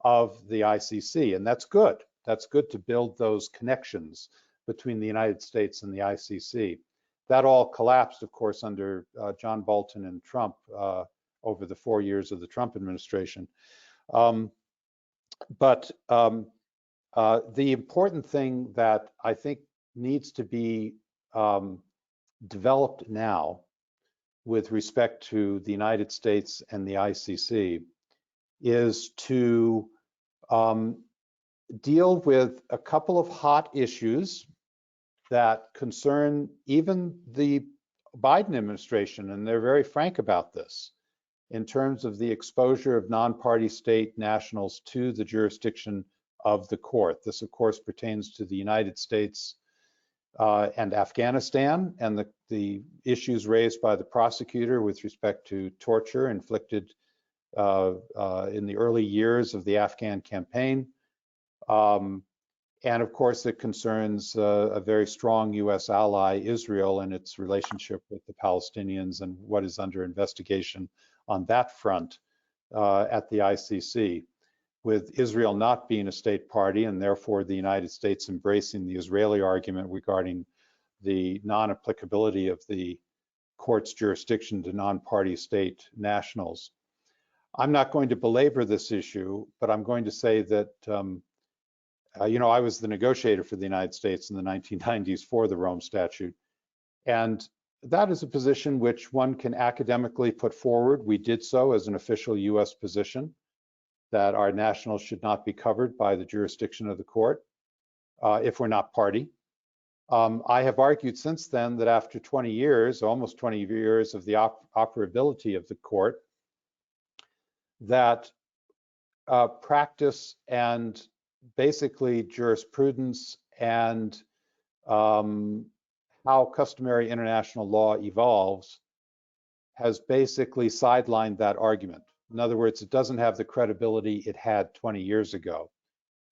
of the ICC, and that's good. That's good to build those connections between the United States and the ICC. That all collapsed, of course, under John Bolton and Trump over the 4 years of the Trump administration. But the important thing that I think needs to be developed now with respect to the United States and the ICC is to deal with a couple of hot issues that concern even the Biden administration, and they're very frank about this, in terms of the exposure of non-party state nationals to the jurisdiction of the court. This, of course, pertains to the United States and Afghanistan, and the issues raised by the prosecutor with respect to torture inflicted in the early years of the Afghan campaign. And of course, it concerns a very strong US ally, Israel, and its relationship with the Palestinians and what is under investigation on that front at the ICC, with Israel not being a state party and therefore the United States embracing the Israeli argument regarding the non-applicability of the court's jurisdiction to non-party state nationals. I'm not going to belabor this issue, but I'm going to say that you know, I was the negotiator for the United States in the 1990s for the Rome Statute, and that is a position which one can academically put forward. We did so as an official US position, that our nationals should not be covered by the jurisdiction of the court if we're not party. I have argued since then that after 20 years, almost 20 years of the operability of the court, that practice and basically jurisprudence and how customary international law evolves has basically sidelined that argument. In other words, it doesn't have the credibility it had 20 years ago.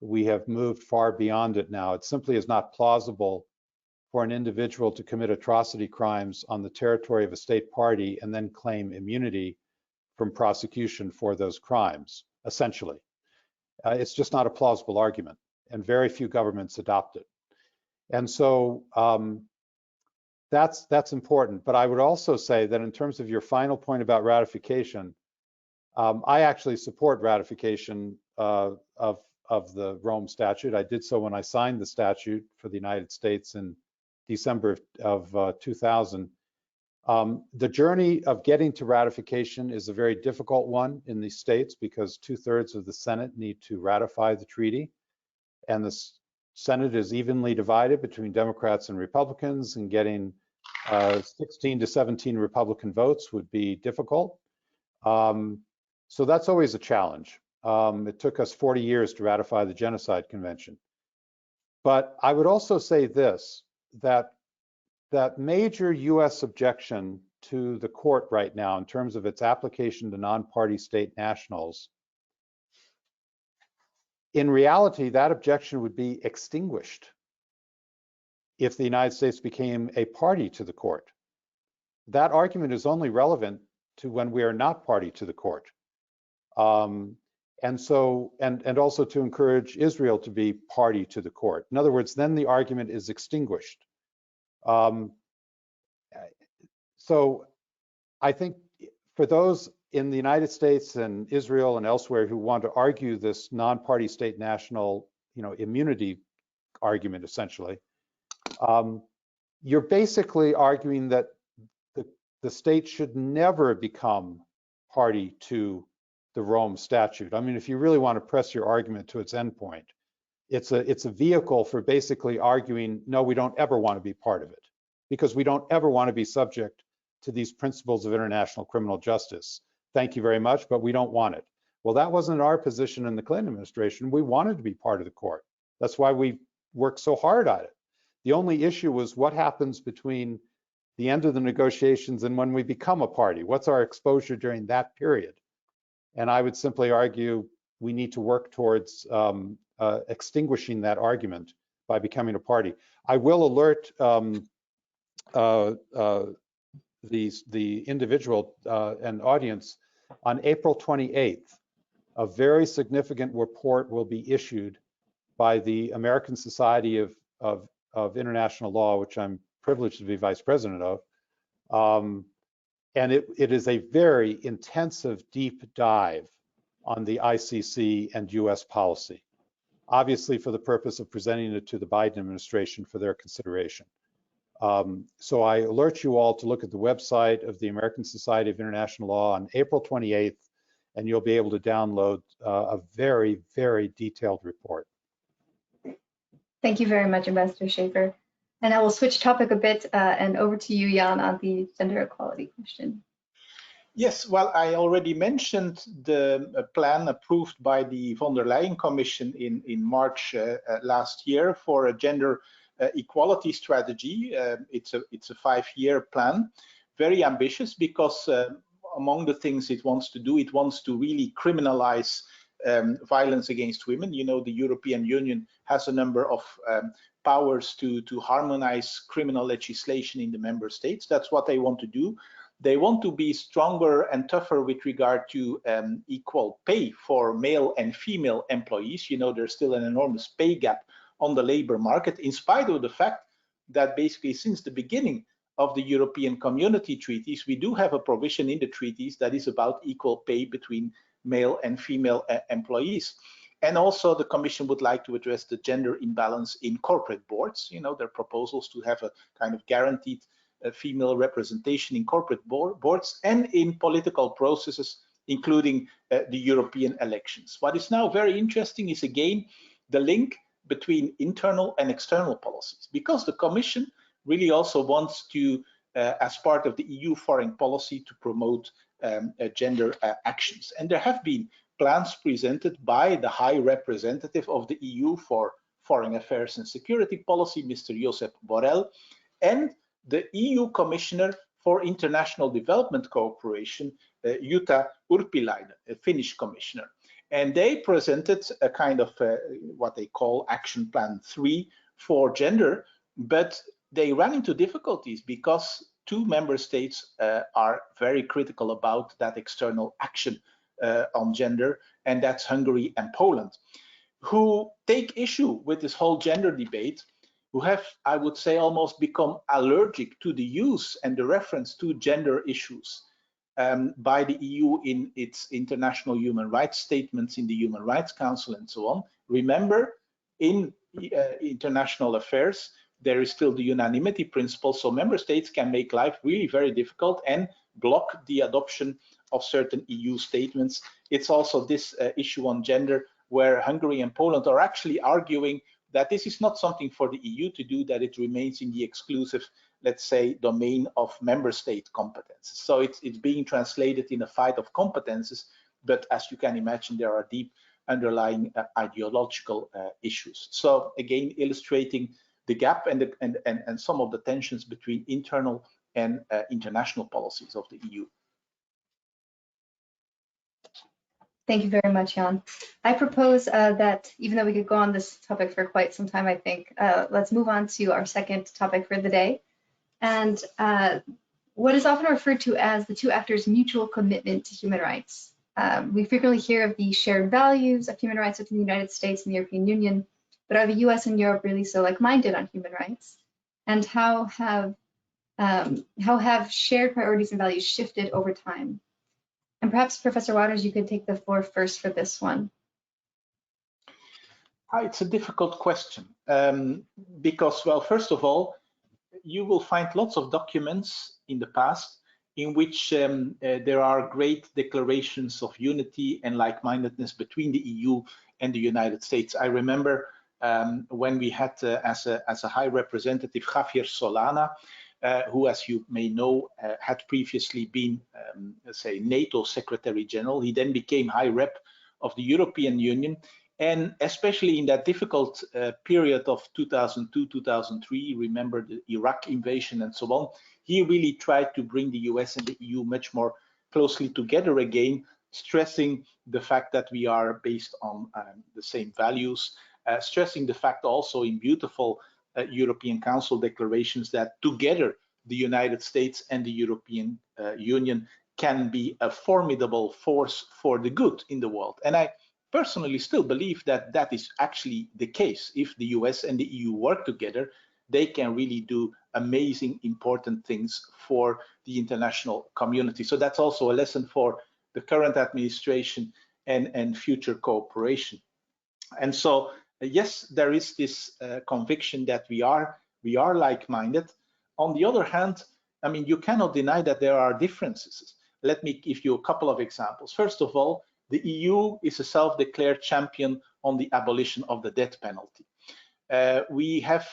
We have moved far beyond it now. It simply is not plausible for an individual to commit atrocity crimes on the territory of a state party and then claim immunity from prosecution for those crimes, essentially. It's just not a plausible argument, and very few governments adopt it. And so that's important. But I would also say that in terms of your final point about ratification, I actually support ratification of the Rome Statute. I did so when I signed the statute for the United States in December of 2000. The journey of getting to ratification is a very difficult one in the states because 2/3 of the Senate need to ratify the treaty, and the Senate is evenly divided between Democrats and Republicans, and getting 16 to 17 Republican votes would be difficult. So that's always a challenge. It took us 40 years to ratify the Genocide Convention. But I would also say this, that major US objection to the court right now in terms of its application to non-party state nationals, in reality, that objection would be extinguished if the United States became a party to the court. That argument is only relevant to when we are not party to the court. And also to encourage Israel to be party to the court. In other words, then the argument is extinguished. So I think for those in the United States and Israel and elsewhere who want to argue this non-party state national, immunity argument, essentially, you're basically arguing that the state should never become party to the Rome Statute. I mean, if you really want to press your argument to its endpoint, it's a vehicle for basically arguing, no, we don't ever want to be part of it, because we don't ever want to be subject to these principles of international criminal justice. Thank you very much, but we don't want it. Well, that wasn't our position in the Clinton administration. We wanted to be part of the court. That's why we worked so hard at it. The only issue was what happens between the end of the negotiations and when we become a party. What's our exposure during that period? And I would simply argue we need to work towards extinguishing that argument by becoming a party. I will alert the individual and audience on April 28th. A very significant report will be issued by the American Society of International Law, which I'm privileged to be vice president of. And it is a very intensive, deep dive on the ICC and US policy, obviously for the purpose of presenting it to the Biden administration for their consideration. So I alert you all to look at the website of the American Society of International Law on April 28th, and you'll be able to download a very, very detailed report. Thank you very much, Ambassador Scheffer. And I will switch topic a bit and over to you, Jan, on the gender equality question. Yes, well, I already mentioned the plan approved by the von der Leyen Commission in March last year for a gender equality strategy. It's a 5-year plan, very ambitious, because among the things it wants to do, it wants to really criminalize violence against women. You know, the European Union has a number of powers to harmonize criminal legislation in the member states. That's what they want to do. They want to be stronger and tougher with regard to equal pay for male and female employees. You know, there's still an enormous pay gap on the labor market, in spite of the fact that basically since the beginning of the European Community treaties, we do have a provision in the treaties that is about equal pay between male and female employees. And also the Commission would like to address the gender imbalance in corporate boards. You know, their proposals to have a kind of guaranteed female representation in corporate boards and in political processes, including the European elections. What is now very interesting is, again, the link between internal and external policies, because the Commission really also wants to, as part of the EU foreign policy, to promote gender actions. And there have been plans presented by the High Representative of the EU for Foreign Affairs and Security Policy, Mr. Josep Borrell, and the EU Commissioner for International Development Cooperation, Jutta Urpilainen, a Finnish commissioner. And they presented a kind of what they call Action Plan 3 for gender, but they ran into difficulties because 2 member states are very critical about that external action on gender, and that's Hungary and Poland, who take issue with this whole gender debate, who have, I would say, almost become allergic to the use and the reference to gender issues by the EU in its international human rights statements in the Human Rights Council and so on. Remember, in international affairs, there is still the unanimity principle, so member states can make life really very difficult and block the adoption of certain EU statements. It's also this issue on gender where Hungary and Poland are actually arguing that this is not something for the EU to do, that it remains in the exclusive, let's say, domain of member state competences. So it's being translated in a fight of competences, but as you can imagine, there are deep underlying ideological issues. So again, illustrating the gap and some of the tensions between internal and international policies of the EU. Thank you very much, Jan. I propose that even though we could go on this topic for quite some time, I think, let's move on to our second topic for the day. And what is often referred to as the two actors' mutual commitment to human rights. We frequently hear of the shared values of human rights within the United States and the European Union, but are the US and Europe really so like-minded on human rights? And how have shared priorities and values shifted over time? And perhaps, Professor Wouters, you could take the floor first for this one. It's a difficult question because, well, first of all, you will find lots of documents in the past in which there are great declarations of unity and like-mindedness between the EU and the United States. I remember when we had as a High Representative Javier Solana, who, as you may know, had previously been, say, NATO Secretary General. He then became High Rep of the European Union. And especially in that difficult period of 2002, 2003, remember the Iraq invasion and so on, he really tried to bring the US and the EU much more closely together again, stressing the fact that we are based on the same values, stressing the fact also in beautiful European Council declarations that together the United States and the European Union can be a formidable force for the good in the world. And I personally still believe that that is actually the case. If the US and the EU work together, they can really do amazing, important things for the international community. So that's also a lesson for the current administration and future cooperation. And so, yes, there is this conviction that we are like-minded. On the other hand, I mean, you cannot deny that there are differences. Let me give you a couple of examples. First of all, the EU is a self-declared champion on the abolition of the death penalty. We have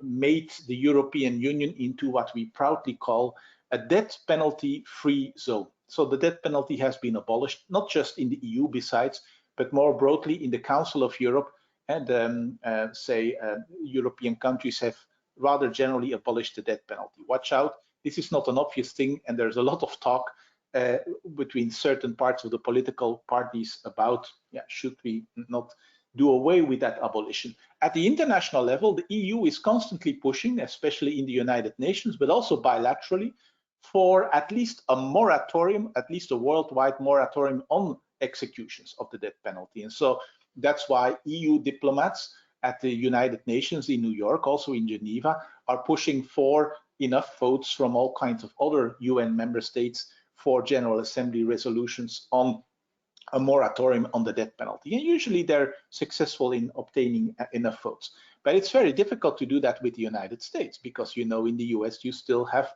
made the European Union into what we proudly call a death penalty-free zone. So the death penalty has been abolished, not just in the EU besides, but more broadly in the Council of Europe, and European countries have rather generally abolished the death penalty. Watch out, this is not an obvious thing, and there's a lot of talk between certain parts of the political parties about, should we not do away with that abolition. At the international level, the EU is constantly pushing, especially in the United Nations, but also bilaterally, for at least a moratorium, at least a worldwide moratorium on executions of the death penalty. And so that's why EU diplomats at the United Nations in New York, also in Geneva, are pushing for enough votes from all kinds of other UN member states for General Assembly resolutions on a moratorium on the death penalty. And usually they're successful in obtaining enough votes. But it's very difficult to do that with the United States because, you know, in the US you still have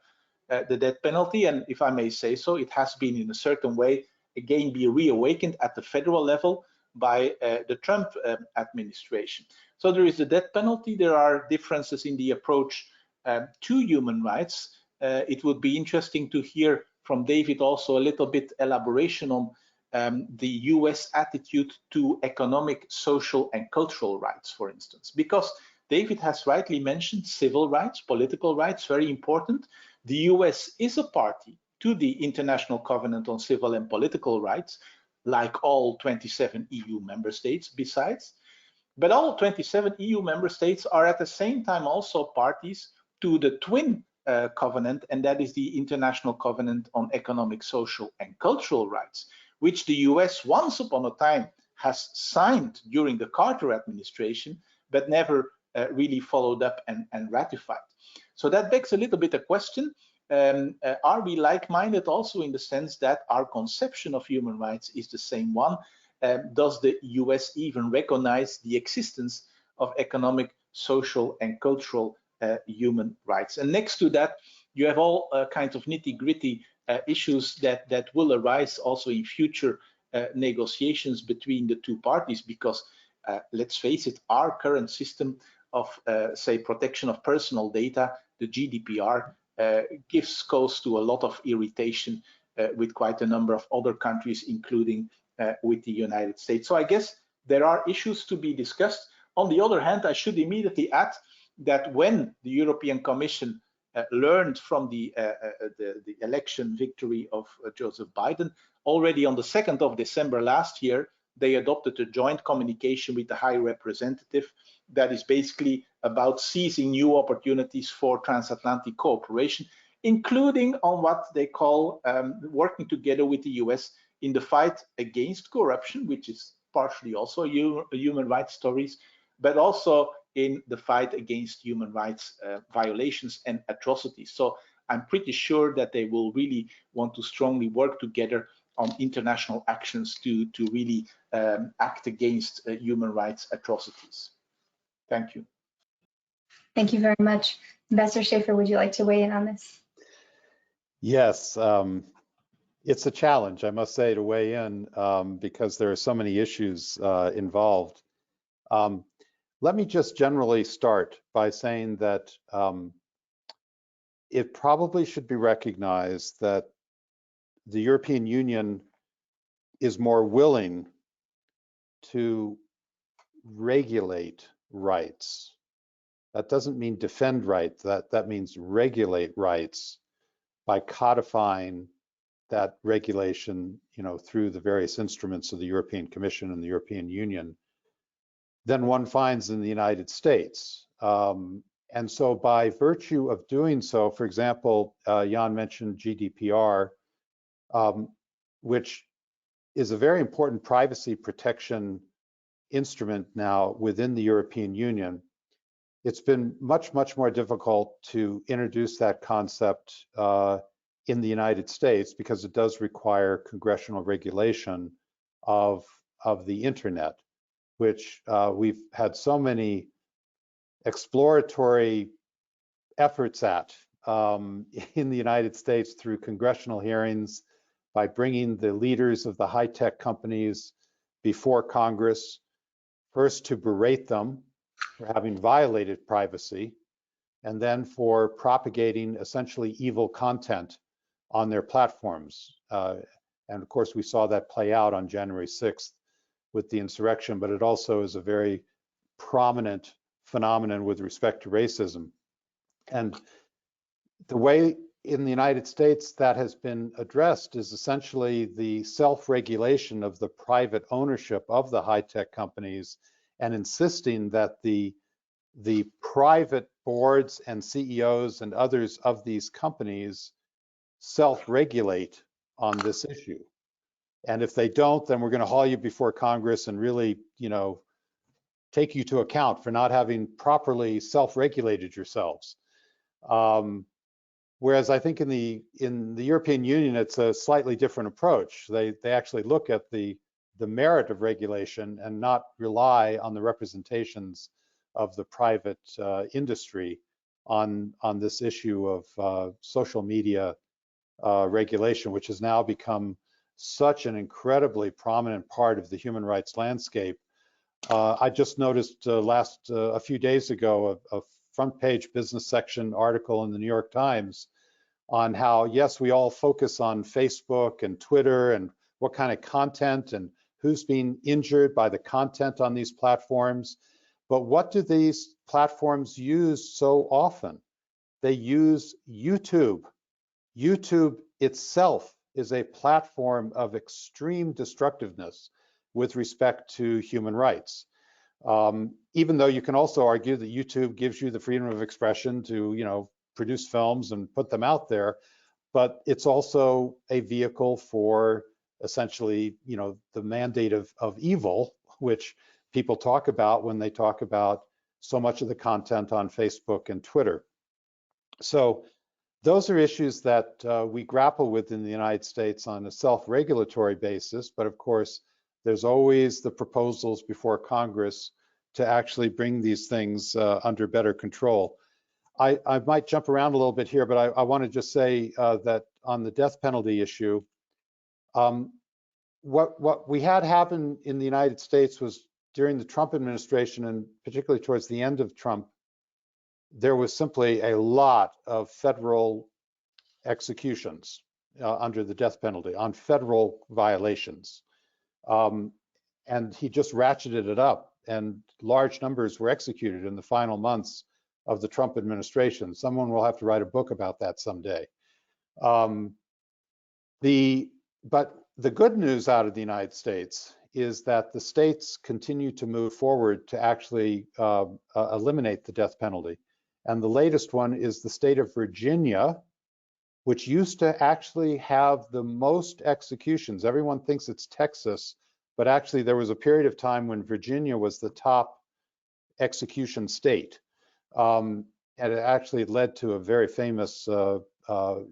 the death penalty. And if I may say so, it has been in a certain way, again, be reawakened at the federal level by the Trump administration. So there is the death penalty. There are differences in the approach to human rights. It would be interesting to hear from David also a little bit elaboration on the US attitude to economic, social, and cultural rights, for instance, because David has rightly mentioned civil rights, political rights, very important. The US is a party to the International Covenant on Civil and Political Rights, like all 27 EU member states besides. But all 27 EU member states are at the same time also parties to the twin covenant, and that is the International Covenant on Economic, Social, and Cultural Rights, which the US once upon a time has signed during the Carter administration, but never really followed up and ratified. So that begs a little bit a question. Are we like-minded also in the sense that our conception of human rights is the same one? Does the US even recognize the existence of economic, social, and cultural human rights? And next to that, you have all kinds of nitty-gritty issues that will arise also in future negotiations between the two parties, because let's face it, our current system of, say, protection of personal data, the GDPR, gives cause to a lot of irritation with quite a number of other countries, including with the United States. So I guess there are issues to be discussed. On the other hand, I should immediately add that when the European Commission learned from the election victory of Joseph Biden. Already on the 2nd of December last year, they adopted a joint communication with the High Representative that is basically about seizing new opportunities for transatlantic cooperation, including on what they call working together with the US in the fight against corruption, which is partially also a human rights stories, but also in the fight against human rights violations and atrocities. So I'm pretty sure that they will really want to strongly work together on international actions to really act against human rights atrocities. Thank you. Thank you very much. Ambassador Scheffer, would you like to weigh in on this? Yes, it's a challenge, I must say, to weigh in because there are so many issues involved. Let me just generally start by saying that it probably should be recognized that the European Union is more willing to regulate rights. That doesn't mean defend rights, that means regulate rights by codifying that regulation, through the various instruments of the European Commission and the European Union than one finds in the United States. And so by virtue of doing so, for example, Jan mentioned GDPR, which is a very important privacy protection instrument now within the European Union. It's been much, much more difficult to introduce that concept in the United States because it does require congressional regulation of the internet, which we've had so many exploratory efforts at in the United States through congressional hearings by bringing the leaders of the high-tech companies before Congress, first to berate them for having violated privacy, and then for propagating essentially evil content on their platforms. And of course, we saw that play out on January 6th with the insurrection, but it also is a very prominent phenomenon with respect to racism. And the way in the United States that has been addressed is essentially the self-regulation of the private ownership of the high-tech companies and insisting that the private boards and CEOs and others of these companies self-regulate on this issue. And if they don't, then we're going to haul you before Congress and really, take you to account for not having properly self-regulated yourselves. Whereas I think in the European Union, it's a slightly different approach. They actually look at the merit of regulation and not rely on the representations of the private industry on this issue of social media regulation, which has now become such an incredibly prominent part of the human rights landscape. I just noticed a few days ago a front page business section article in the New York Times on how, yes, we all focus on Facebook and Twitter and what kind of content and who's being injured by the content on these platforms. But what do these platforms use so often? They use YouTube. YouTube itself is a platform of extreme destructiveness with respect to human rights. Even though you can also argue that YouTube gives you the freedom of expression to, produce films and put them out there, but it's also a vehicle for essentially, the mandate of evil, which people talk about when they talk about so much of the content on Facebook and Twitter. So those are issues that we grapple with in the United States on a self-regulatory basis, but of course, there's always the proposals before Congress to actually bring these things under better control. I might jump around a little bit here, but I want to just say that on the death penalty issue, what we had happen in the United States was during the Trump administration, and particularly towards the end of Trump, there was simply a lot of federal executions under the death penalty on federal violations. And he just ratcheted it up, and large numbers were executed in the final months of the Trump administration. Someone will have to write a book about that someday. But the good news out of the United States is that the states continue to move forward to actually eliminate the death penalty. And the latest one is the state of Virginia, which used to actually have the most executions. Everyone thinks it's Texas, but actually there was a period of time when Virginia was the top execution state. And it actually led to a very famous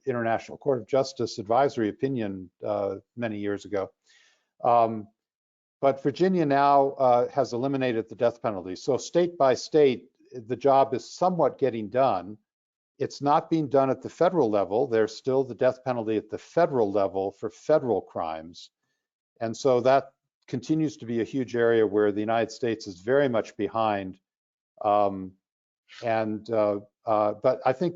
International Court of Justice advisory opinion many years ago. But Virginia now has eliminated the death penalty. So state by state, the job is somewhat getting done. It's not being done at the federal level. There's still the death penalty at the federal level for federal crimes. And so that continues to be a huge area where the United States is very much behind. But I think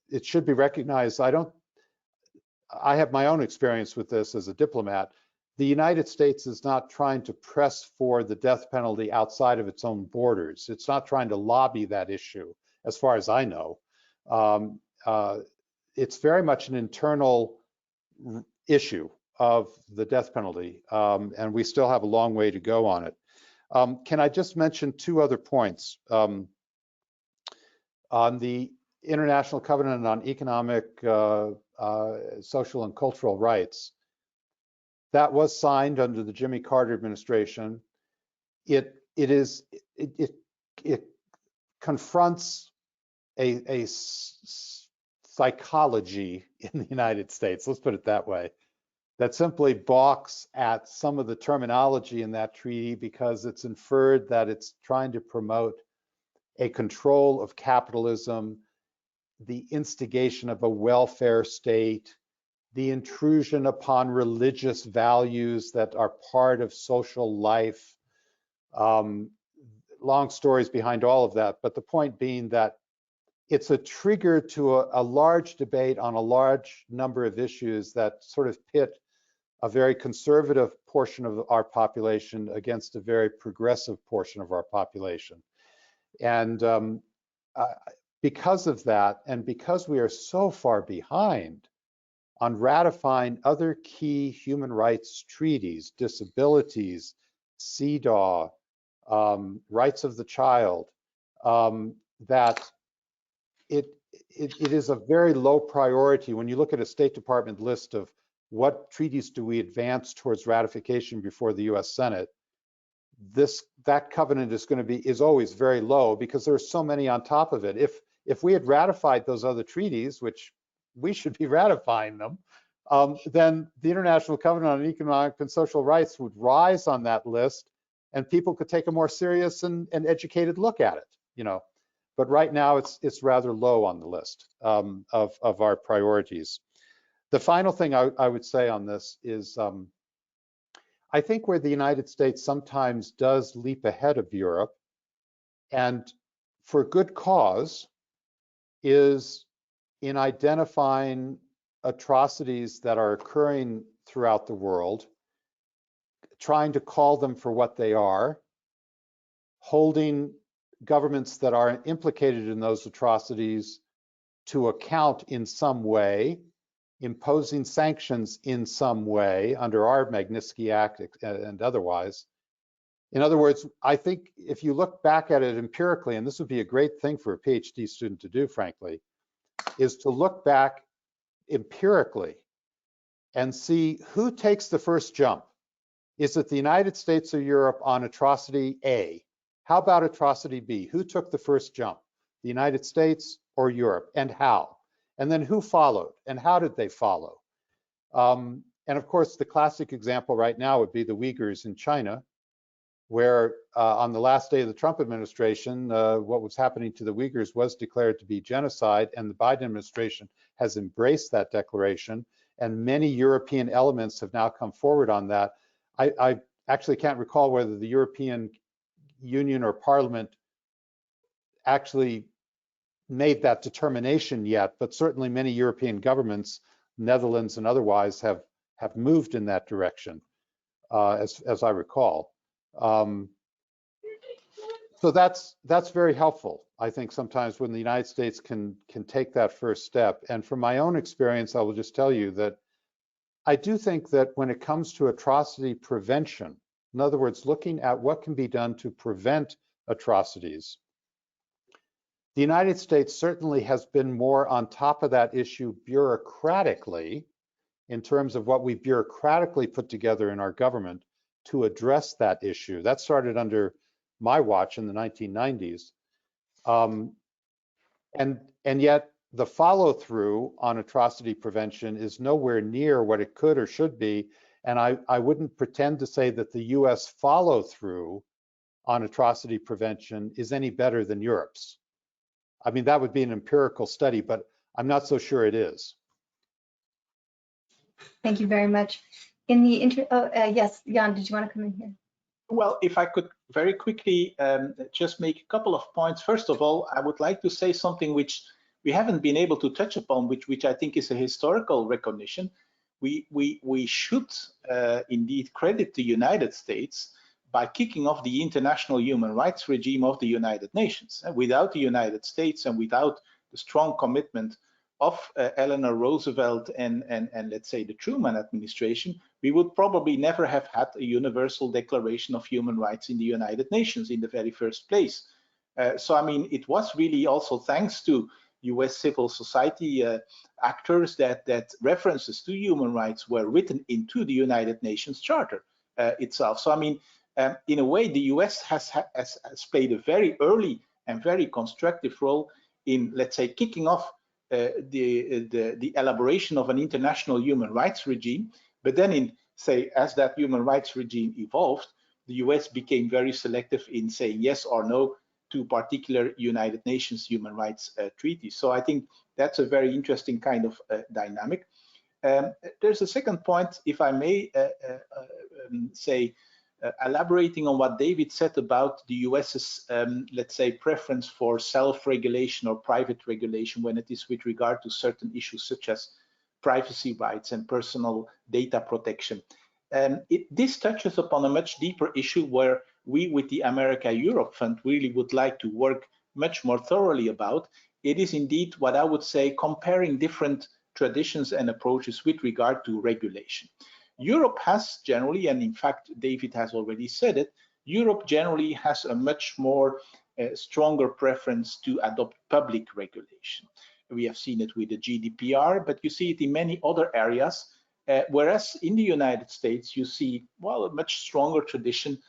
it should be recognized. I have my own experience with this as a diplomat. The United States is not trying to press for the death penalty outside of its own borders. It's not trying to lobby that issue, as far as I know. It's very much an internal issue of the death penalty, and we still have a long way to go on it. Can I just mention two other points? On the International Covenant on Economic, Social, and Cultural Rights, that was signed under the Jimmy Carter administration. It confronts a psychology in the United States, let's put it that way, that simply balks at some of the terminology in that treaty because it's inferred that it's trying to promote a control of capitalism, the instigation of a welfare state, the intrusion upon religious values that are part of social life. Long stories behind all of that, but the point being that it's a trigger to a large debate on a large number of issues that sort of pit a very conservative portion of our population against a very progressive portion of our population. And because of that, and because we are so far behind on ratifying other key human rights treaties, disabilities, CEDAW, rights of the child, that it is a very low priority. When you look at a State Department list of what treaties do we advance towards ratification before the US Senate, that covenant is always very low because there are so many on top of it. If we had ratified those other treaties, which we should be ratifying them, then the International Covenant on Economic and Social Rights would rise on that list, and people could take a more serious and educated look at it, you know. But right now, it's rather low on the list of our priorities. The final thing I would say on this is, I think where the United States sometimes does leap ahead of Europe, and for good cause, is in identifying atrocities that are occurring throughout the world, trying to call them for what they are, holding governments that are implicated in those atrocities to account in some way, imposing sanctions in some way under our Magnitsky Act and otherwise. In other words, I think if you look back at it empirically, and this would be a great thing for a PhD student to do, frankly, is to look back empirically and see who takes the first jump. Is it the United States or Europe on atrocity A? How about atrocity B? Who took the first jump? The United States or Europe, and how? And then who followed, and how did they follow? And of course, the classic example right now would be the Uyghurs in China, where on the last day of the Trump administration, what was happening to the Uyghurs was declared to be genocide, and the Biden administration has embraced that declaration, and many European elements have now come forward on that. I actually can't recall whether the European Union or Parliament actually made that determination yet, but certainly many European governments, Netherlands and otherwise, have moved in that direction, as I recall. So that's very helpful. I think sometimes when the United States can take that first step. And from my own experience, I will just tell you that I do think that when it comes to atrocity prevention, in other words, looking at what can be done to prevent atrocities, the United States certainly has been more on top of that issue bureaucratically, in terms of what we bureaucratically put together in our government to address that issue. That started under my watch in the 1990s. And yet the follow through on atrocity prevention is nowhere near what it could or should be. And I wouldn't pretend to say that the US follow through on atrocity prevention is any better than Europe's. I mean, that would be an empirical study, but I'm not so sure it is. Thank you very much. In the yes, Jan, did you want to come in here? Well, if I could very quickly just make a couple of points. First of all, I would like to say something which we haven't been able to touch upon, which I think is a historical recognition. We should indeed credit the United States by kicking off the international human rights regime of the United Nations. Without the United States and without the strong commitment of Eleanor Roosevelt and let's say the Truman administration, we would probably never have had a universal declaration of human rights in the United Nations in the very first place. So I mean, it was really also thanks to US civil society actors that references to human rights were written into the United Nations Charter itself. So I mean, in a way, the US has played a very early and very constructive role in, let's say, kicking off the elaboration of an international human rights regime. But then in, say, as that human rights regime evolved, the US became very selective in saying yes or no to particular United Nations human rights treaties. So I think that's a very interesting kind of dynamic. There's a second point, if I may say, elaborating on what David said about the US's, let's say, preference for self-regulation or private regulation when it is with regard to certain issues such as privacy rights and personal data protection. This touches upon a much deeper issue where we, with the America-Europe Fund, really would like to work much more thoroughly about. It is indeed what I would say comparing different traditions and approaches with regard to regulation. Europe has generally, and in fact, David has already said it, Europe generally has a much more stronger preference to adopt public regulation. We have seen it with the GDPR, but you see it in many other areas, whereas in the United States, you see, well, a much stronger tradition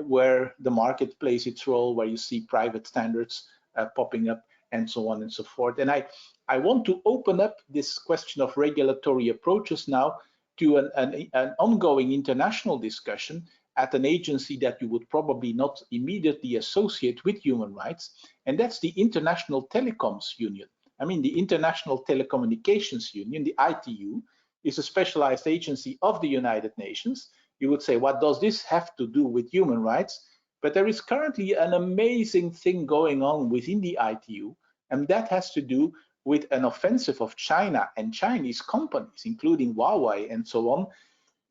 where the market plays its role, where you see private standards popping up, and so on and so forth. And I want to open up this question of regulatory approaches now to an ongoing international discussion at an agency that you would probably not immediately associate with human rights, and that's the International Telecoms Union. I mean, the International Telecommunications Union, the ITU, is a specialized agency of the United Nations. You would say, what does this have to do with human rights? But there is currently an amazing thing going on within the ITU, and that has to do with an offensive of China and Chinese companies, including Huawei and so on,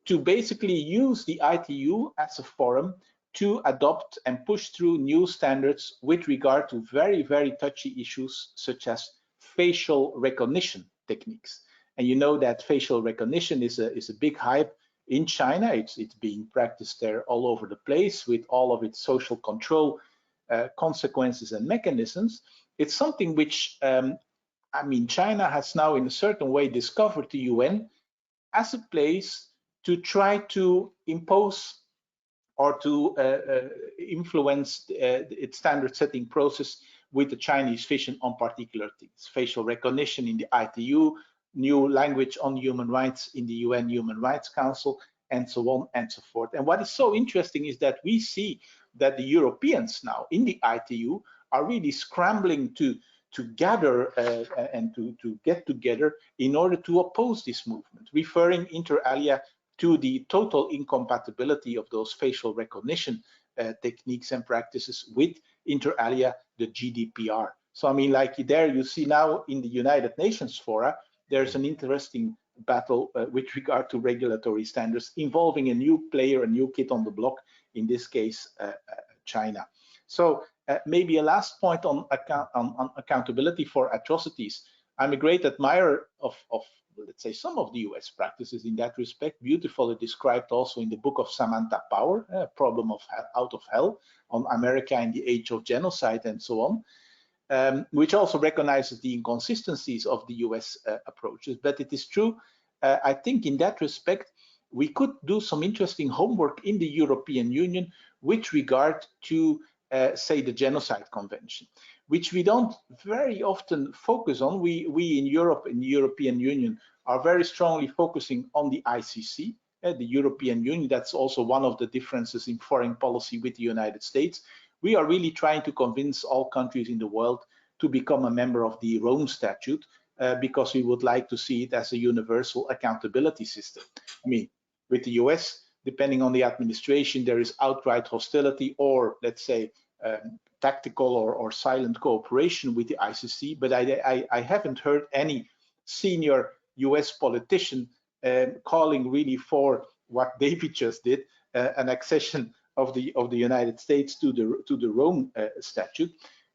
to basically use the ITU as a forum to adopt and push through new standards with regard to very, very touchy issues such as facial recognition techniques. And you know that facial recognition is a big hype in China. It's being practiced there all over the place with all of its social control consequences and mechanisms. It's something which I mean, China has now in a certain way discovered the UN as a place to try to impose or to influence its standard setting process with the Chinese vision on particular things. Facial recognition in the ITU, new language on human rights in the UN Human Rights Council, and so on and so forth. And what is so interesting is that we see that the Europeans now in the ITU are really scrambling to gather and to get together in order to oppose this movement, referring inter alia to the total incompatibility of those facial recognition techniques and practices with inter alia the GDPR. So I mean, like there you see now in the United Nations fora, there's an interesting battle with regard to regulatory standards involving a new player, a new kid on the block, in this case, China. So maybe a last point on accountability for atrocities. I'm a great admirer of, let's say, some of the US practices in that respect, beautifully described also in the book of Samantha Power, Problem of Out of Hell, on America in the Age of Genocide and so on, which also recognizes the inconsistencies of the US approaches. But it is true, I think in that respect, we could do some interesting homework in the European Union with regard to, say, the Genocide Convention, which we don't very often focus on. We in Europe, in the European Union, are very strongly focusing on the ICC, the European Union. That's also one of the differences in foreign policy with the United States. We are really trying to convince all countries in the world to become a member of the Rome Statute, because we would like to see it as a universal accountability system. I mean, with the US, depending on the administration, there is outright hostility or, let's say, tactical or silent cooperation with the ICC, but I haven't heard any senior US politician calling really for what David just did, an accession of the United States to the Rome Statute.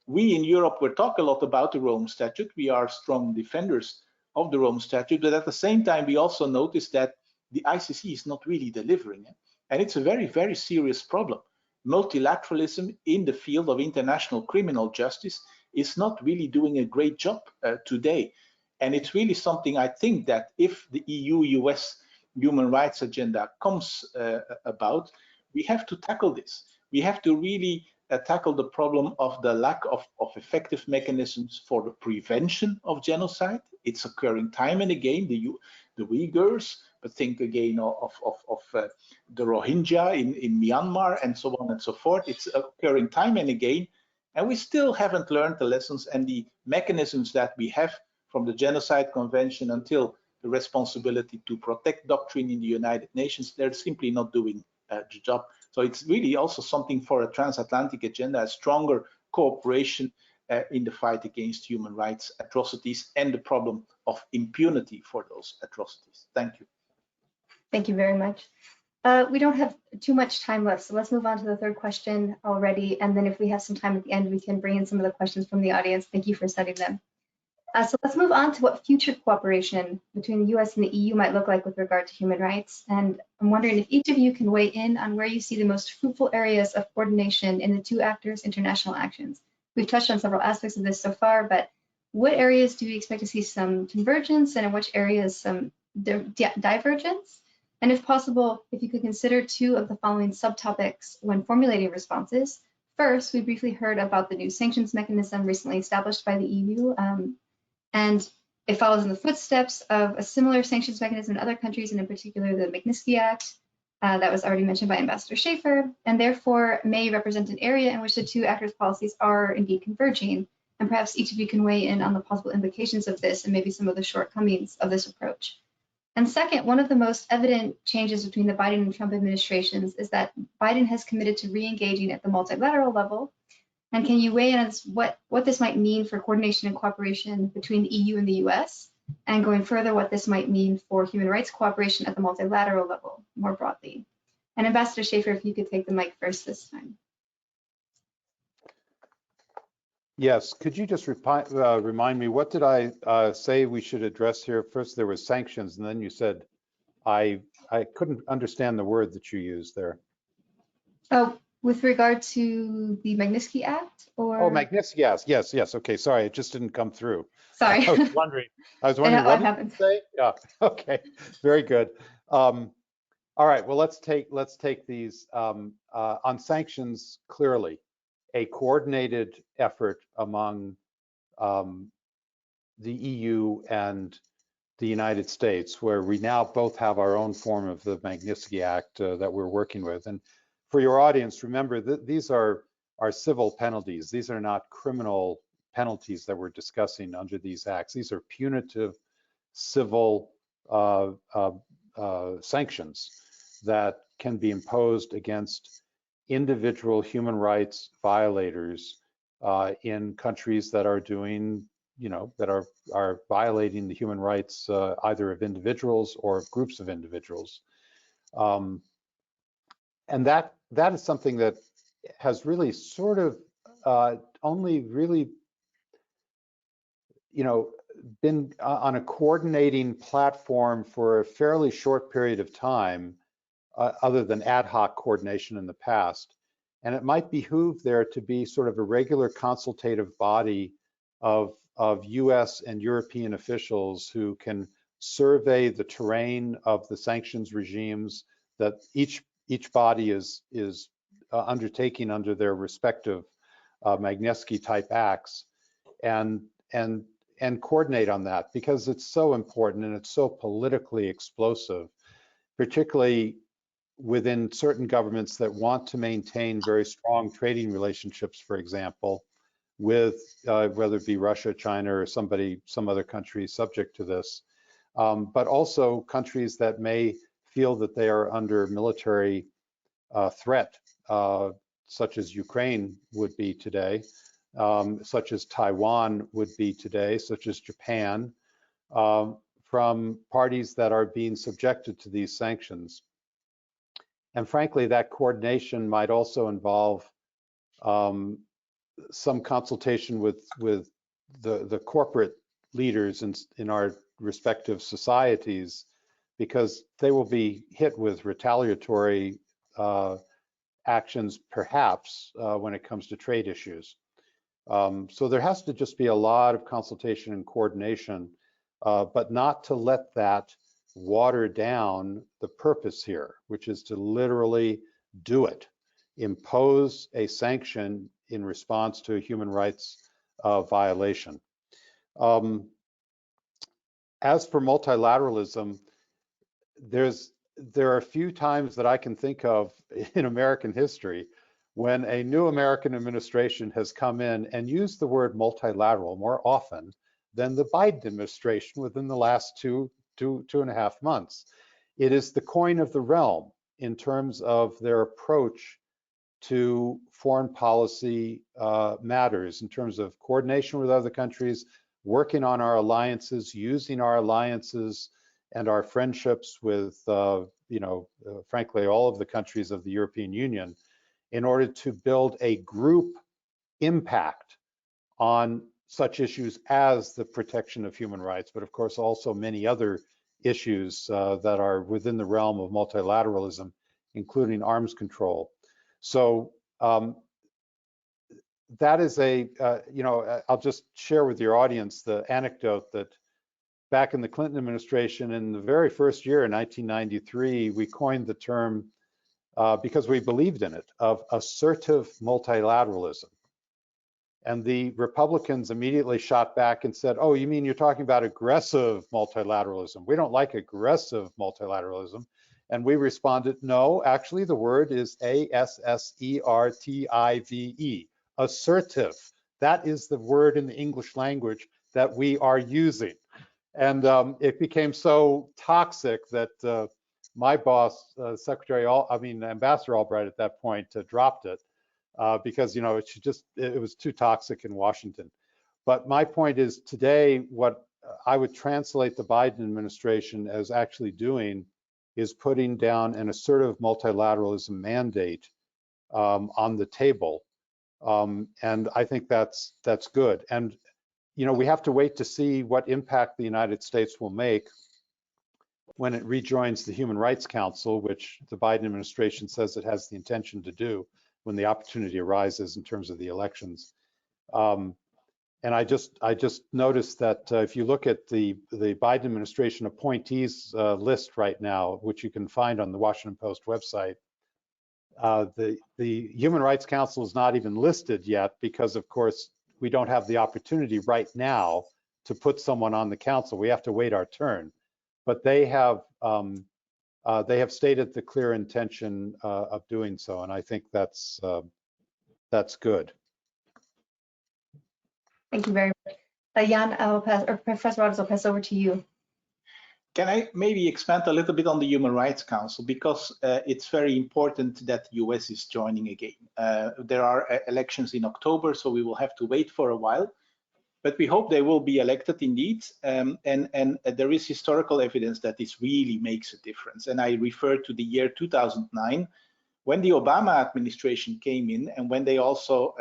We in Europe will talk a lot about the Rome Statute. We are strong defenders of the Rome Statute, but at the same time, we also notice that the ICC is not really delivering, and it's a very, very serious problem. Multilateralism in the field of international criminal justice is not really doing a great job today. And it's really something, I think, that if the EU-US human rights agenda comes about, we have to tackle this. We have to really tackle the problem of the lack of effective mechanisms for the prevention of genocide. It's occurring time and again, the Uyghurs, but think again of the Rohingya in Myanmar and so on and so forth. It's occurring time and again, and we still haven't learned the lessons and the mechanisms that we have from the Genocide Convention until the responsibility to protect doctrine in the United Nations. They're simply not doing the job. So it's really also something for a transatlantic agenda, a stronger cooperation in the fight against human rights atrocities and the problem of impunity for those atrocities. Thank you. Thank you very much. We don't have too much time left, so let's move on to the third question already. And then if we have some time at the end, we can bring in some of the questions from the audience. Thank you for setting them. So let's move on to what future cooperation between the US and the EU might look like with regard to human rights. And I'm wondering if each of you can weigh in on where you see the most fruitful areas of coordination in the two actors' international actions. We've touched on several aspects of this so far, but what areas do we expect to see some convergence and in which areas some divergence? And if possible, if you could consider two of the following subtopics when formulating responses. First, we briefly heard about the new sanctions mechanism recently established by the EU, and it follows in the footsteps of a similar sanctions mechanism in other countries, and in particular the Magnitsky Act that was already mentioned by Ambassador Scheffer, and therefore may represent an area in which the two actors' policies are indeed converging. And perhaps each of you can weigh in on the possible implications of this and maybe some of the shortcomings of this approach. And second, one of the most evident changes between the Biden and Trump administrations is that Biden has committed to re-engaging at the multilateral level. And can you weigh in on what this might mean for coordination and cooperation between the EU and the US? And going further, what this might mean for human rights cooperation at the multilateral level more broadly? And Ambassador Scheffer, if you could take the mic first this time. Yes, could you just remind me, what did I say we should address here? First there was sanctions, and then you said, I couldn't understand the word that you used there. Oh, with regard to the Magnitsky Act, or? Oh, Magnitsky, yes. Okay, sorry, it just didn't come through. Sorry. I was wondering what did you say? Yeah, okay, very good. All right, well, let's take these on sanctions. Clearly, a coordinated effort among the EU and the United States, where we now both have our own form of the Magnitsky Act that we're working with. And for your audience, remember that these are civil penalties. These are not criminal penalties that we're discussing under these acts. These are punitive civil sanctions that can be imposed against individual human rights violators in countries that are doing, that are violating the human rights either of individuals or groups of individuals. And that is something that has really sort of only really, been on a coordinating platform for a fairly short period of time, other than ad hoc coordination in the past. And it might behoove there to be sort of a regular consultative body of US and European officials who can survey the terrain of the sanctions regimes that each body is undertaking under their respective Magnitsky type acts, and coordinate on that, because it's so important and it's so politically explosive, particularly within certain governments that want to maintain very strong trading relationships, for example, with whether it be Russia, China, or some other country subject to this, but also countries that may feel that they are under military threat, such as Ukraine would be today, such as Taiwan would be today, such as Japan, from parties that are being subjected to these sanctions. And frankly, that coordination might also involve some consultation with the corporate leaders in our respective societies, because they will be hit with retaliatory actions, perhaps, when it comes to trade issues. So there has to just be a lot of consultation and coordination, but not to let that water down the purpose here, which is to literally do it, impose a sanction in response to a human rights violation. As for multilateralism, there are a few times that I can think of in American history when a new American administration has come in and used the word multilateral more often than the Biden administration within the last two and a half months. It is the coin of the realm in terms of their approach to foreign policy matters, in terms of coordination with other countries, working on our alliances, using our alliances and our friendships with, frankly, all of the countries of the European Union in order to build a group impact on such issues as the protection of human rights, but of course also many other issues that are within the realm of multilateralism, including arms control. So that is I'll just share with your audience the anecdote that back in the Clinton administration, in the very first year in 1993, we coined the term, because we believed in it, of assertive multilateralism. And the Republicans immediately shot back and said, oh, you mean you're talking about aggressive multilateralism? We don't like aggressive multilateralism. And we responded, no, actually the word is A-S-S-E-R-T-I-V-E, assertive. That is the word in the English language that we are using. And it became so toxic that my boss, Ambassador Albright at that point, dropped it because it was too toxic in Washington. But my point is, today, what I would translate the Biden administration as actually doing is putting down an assertive multilateralism mandate on the table, and I think that's good. And we have to wait to see what impact the United States will make when it rejoins the Human Rights Council, which the Biden administration says it has the intention to do when the opportunity arises in terms of the elections. And I just noticed that if you look at the Biden administration appointees list right now, which you can find on the Washington Post website, the Human Rights Council is not even listed yet because, of course, we don't have the opportunity right now to put someone on the council. We have to wait our turn. But they have stated the clear intention of doing so, and I think that's good. Thank you very much. Jan, Professor Wouters, I'll pass over to you. Can I maybe expand a little bit on the Human Rights Council, because it's very important that the US is joining again. There are elections in October, so we will have to wait for a while, but we hope they will be elected indeed. And there is historical evidence that this really makes a difference. And I refer to the year 2009, When the Obama administration came in, and when they also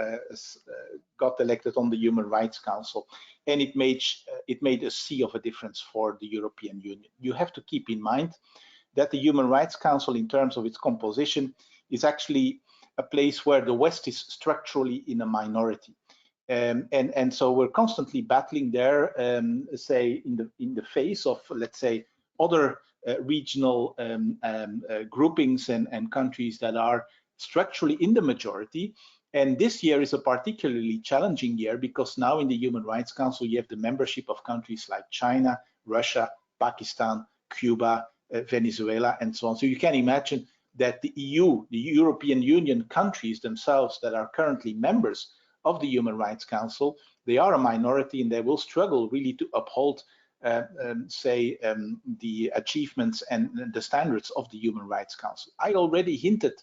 got elected on the Human Rights Council, and it made a sea of a difference for the European Union. You have to keep in mind that the Human Rights Council, in terms of its composition, is actually a place where the West is structurally in a minority. And so we're constantly battling there, say, in the face of, let's say, other regional groupings and countries that are structurally in the majority. And this year is a particularly challenging year because now in the Human Rights Council, you have the membership of countries like China, Russia, Pakistan, Cuba, Venezuela, and so on. So you can imagine that the EU, the European Union countries themselves that are currently members of the Human Rights Council, they are a minority and they will struggle really to uphold, the achievements and the standards of the Human Rights Council. I already hinted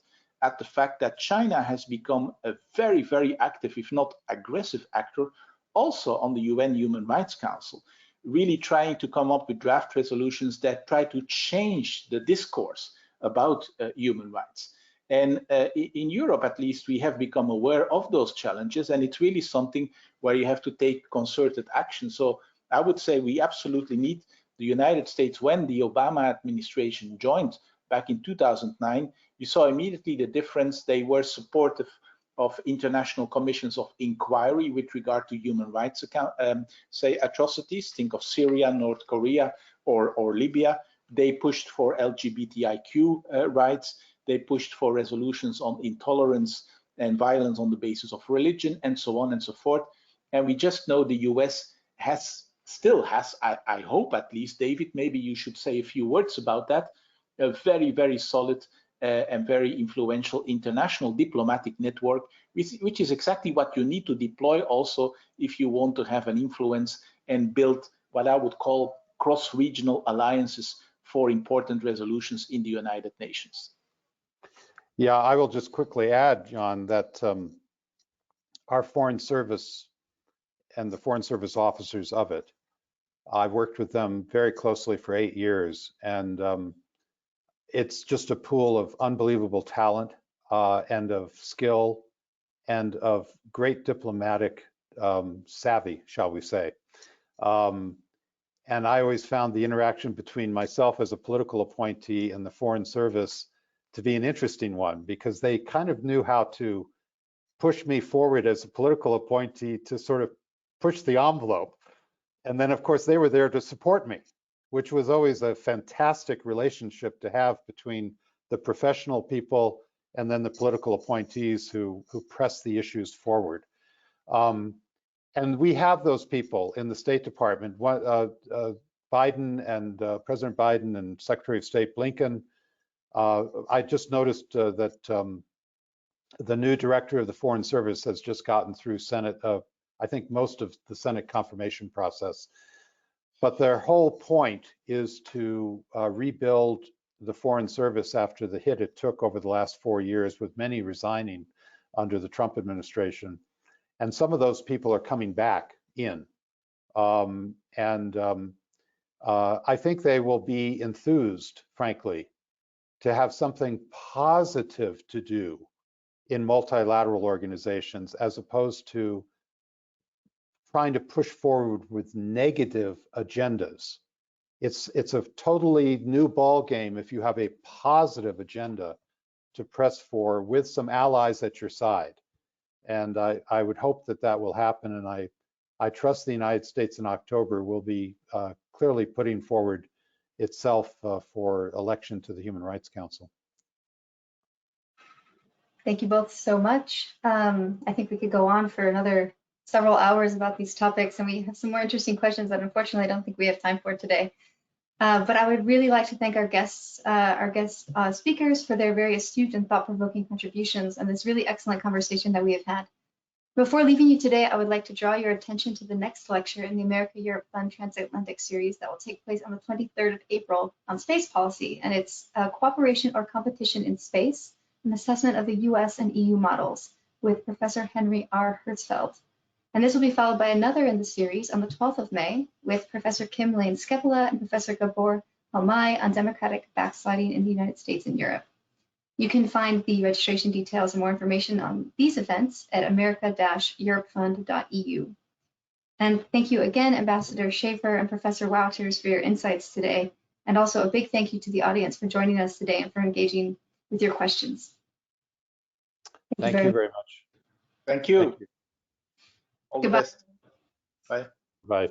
at the fact that China has become a very, very active, if not aggressive actor, also on the UN Human Rights Council, really trying to come up with draft resolutions that try to change the discourse about human rights. And in Europe, at least, we have become aware of those challenges, and it's really something where you have to take concerted action. So I would say we absolutely need the United States. When the Obama administration joined back in 2009, you saw immediately the difference. They were supportive of international commissions of inquiry with regard to human rights atrocities. Think of Syria, North Korea, or Libya. They pushed for LGBTIQ rights. They pushed for resolutions on intolerance and violence on the basis of religion, and so on and so forth. And we just know the US still has, I hope at least, David, maybe you should say a few words about that, a very, very solid and very influential international diplomatic network, which is exactly what you need to deploy also if you want to have an influence and build what I would call cross-regional alliances for important resolutions in the United Nations. Yeah, I will just quickly add, Jan, that our Foreign Service and the Foreign Service officers of it, I've worked with them very closely for 8 years, and it's just a pool of unbelievable talent and of skill and of great diplomatic savvy, shall we say. And I always found the interaction between myself as a political appointee and the Foreign Service to be an interesting one, because they kind of knew how to push me forward as a political appointee to sort of push the envelope. And then, of course, they were there to support me, which was always a fantastic relationship to have between the professional people and then the political appointees who press the issues forward. And we have those people in the State Department. Biden and President Biden and Secretary of State Blinken. I just noticed that the new director of the Foreign Service has just gotten through Senate, I think most of the Senate confirmation process. But their whole point is to rebuild the Foreign Service after the hit it took over the last 4 years, with many resigning under the Trump administration. And some of those people are coming back in. I think they will be enthused, frankly, to have something positive to do in multilateral organizations, as opposed to trying to push forward with negative agendas. It's a totally new ball game if you have a positive agenda to press for with some allies at your side. And I would hope that that will happen. And I trust the United States in October will be clearly putting forward itself for election to the Human Rights Council. Thank you both so much. I think we could go on for another several hours about these topics, and we have some more interesting questions that unfortunately I don't think we have time for today. But I would really like to thank our guest speakers for their very astute and thought-provoking contributions and this really excellent conversation that we have had. Before leaving you today, I would like to draw your attention to the next lecture in the America-Europe Fund Transatlantic series that will take place on the 23rd of April on space policy, and it's Cooperation or Competition in Space, an assessment of the US and EU models with Professor Henry R. Hertzfeld. And this will be followed by another in the series on the 12th of May with Professor Kim Lane-Skepola and Professor Gabor Halmai on democratic backsliding in the United States and Europe. You can find the registration details and more information on these events at america-europefund.eu. And thank you again, Ambassador Scheffer and Professor Wouters, for your insights today. And also a big thank you to the audience for joining us today and for engaging with your questions. Thank you very much. Thank you. Thank you. All Goodbye. the best. Bye. Bye.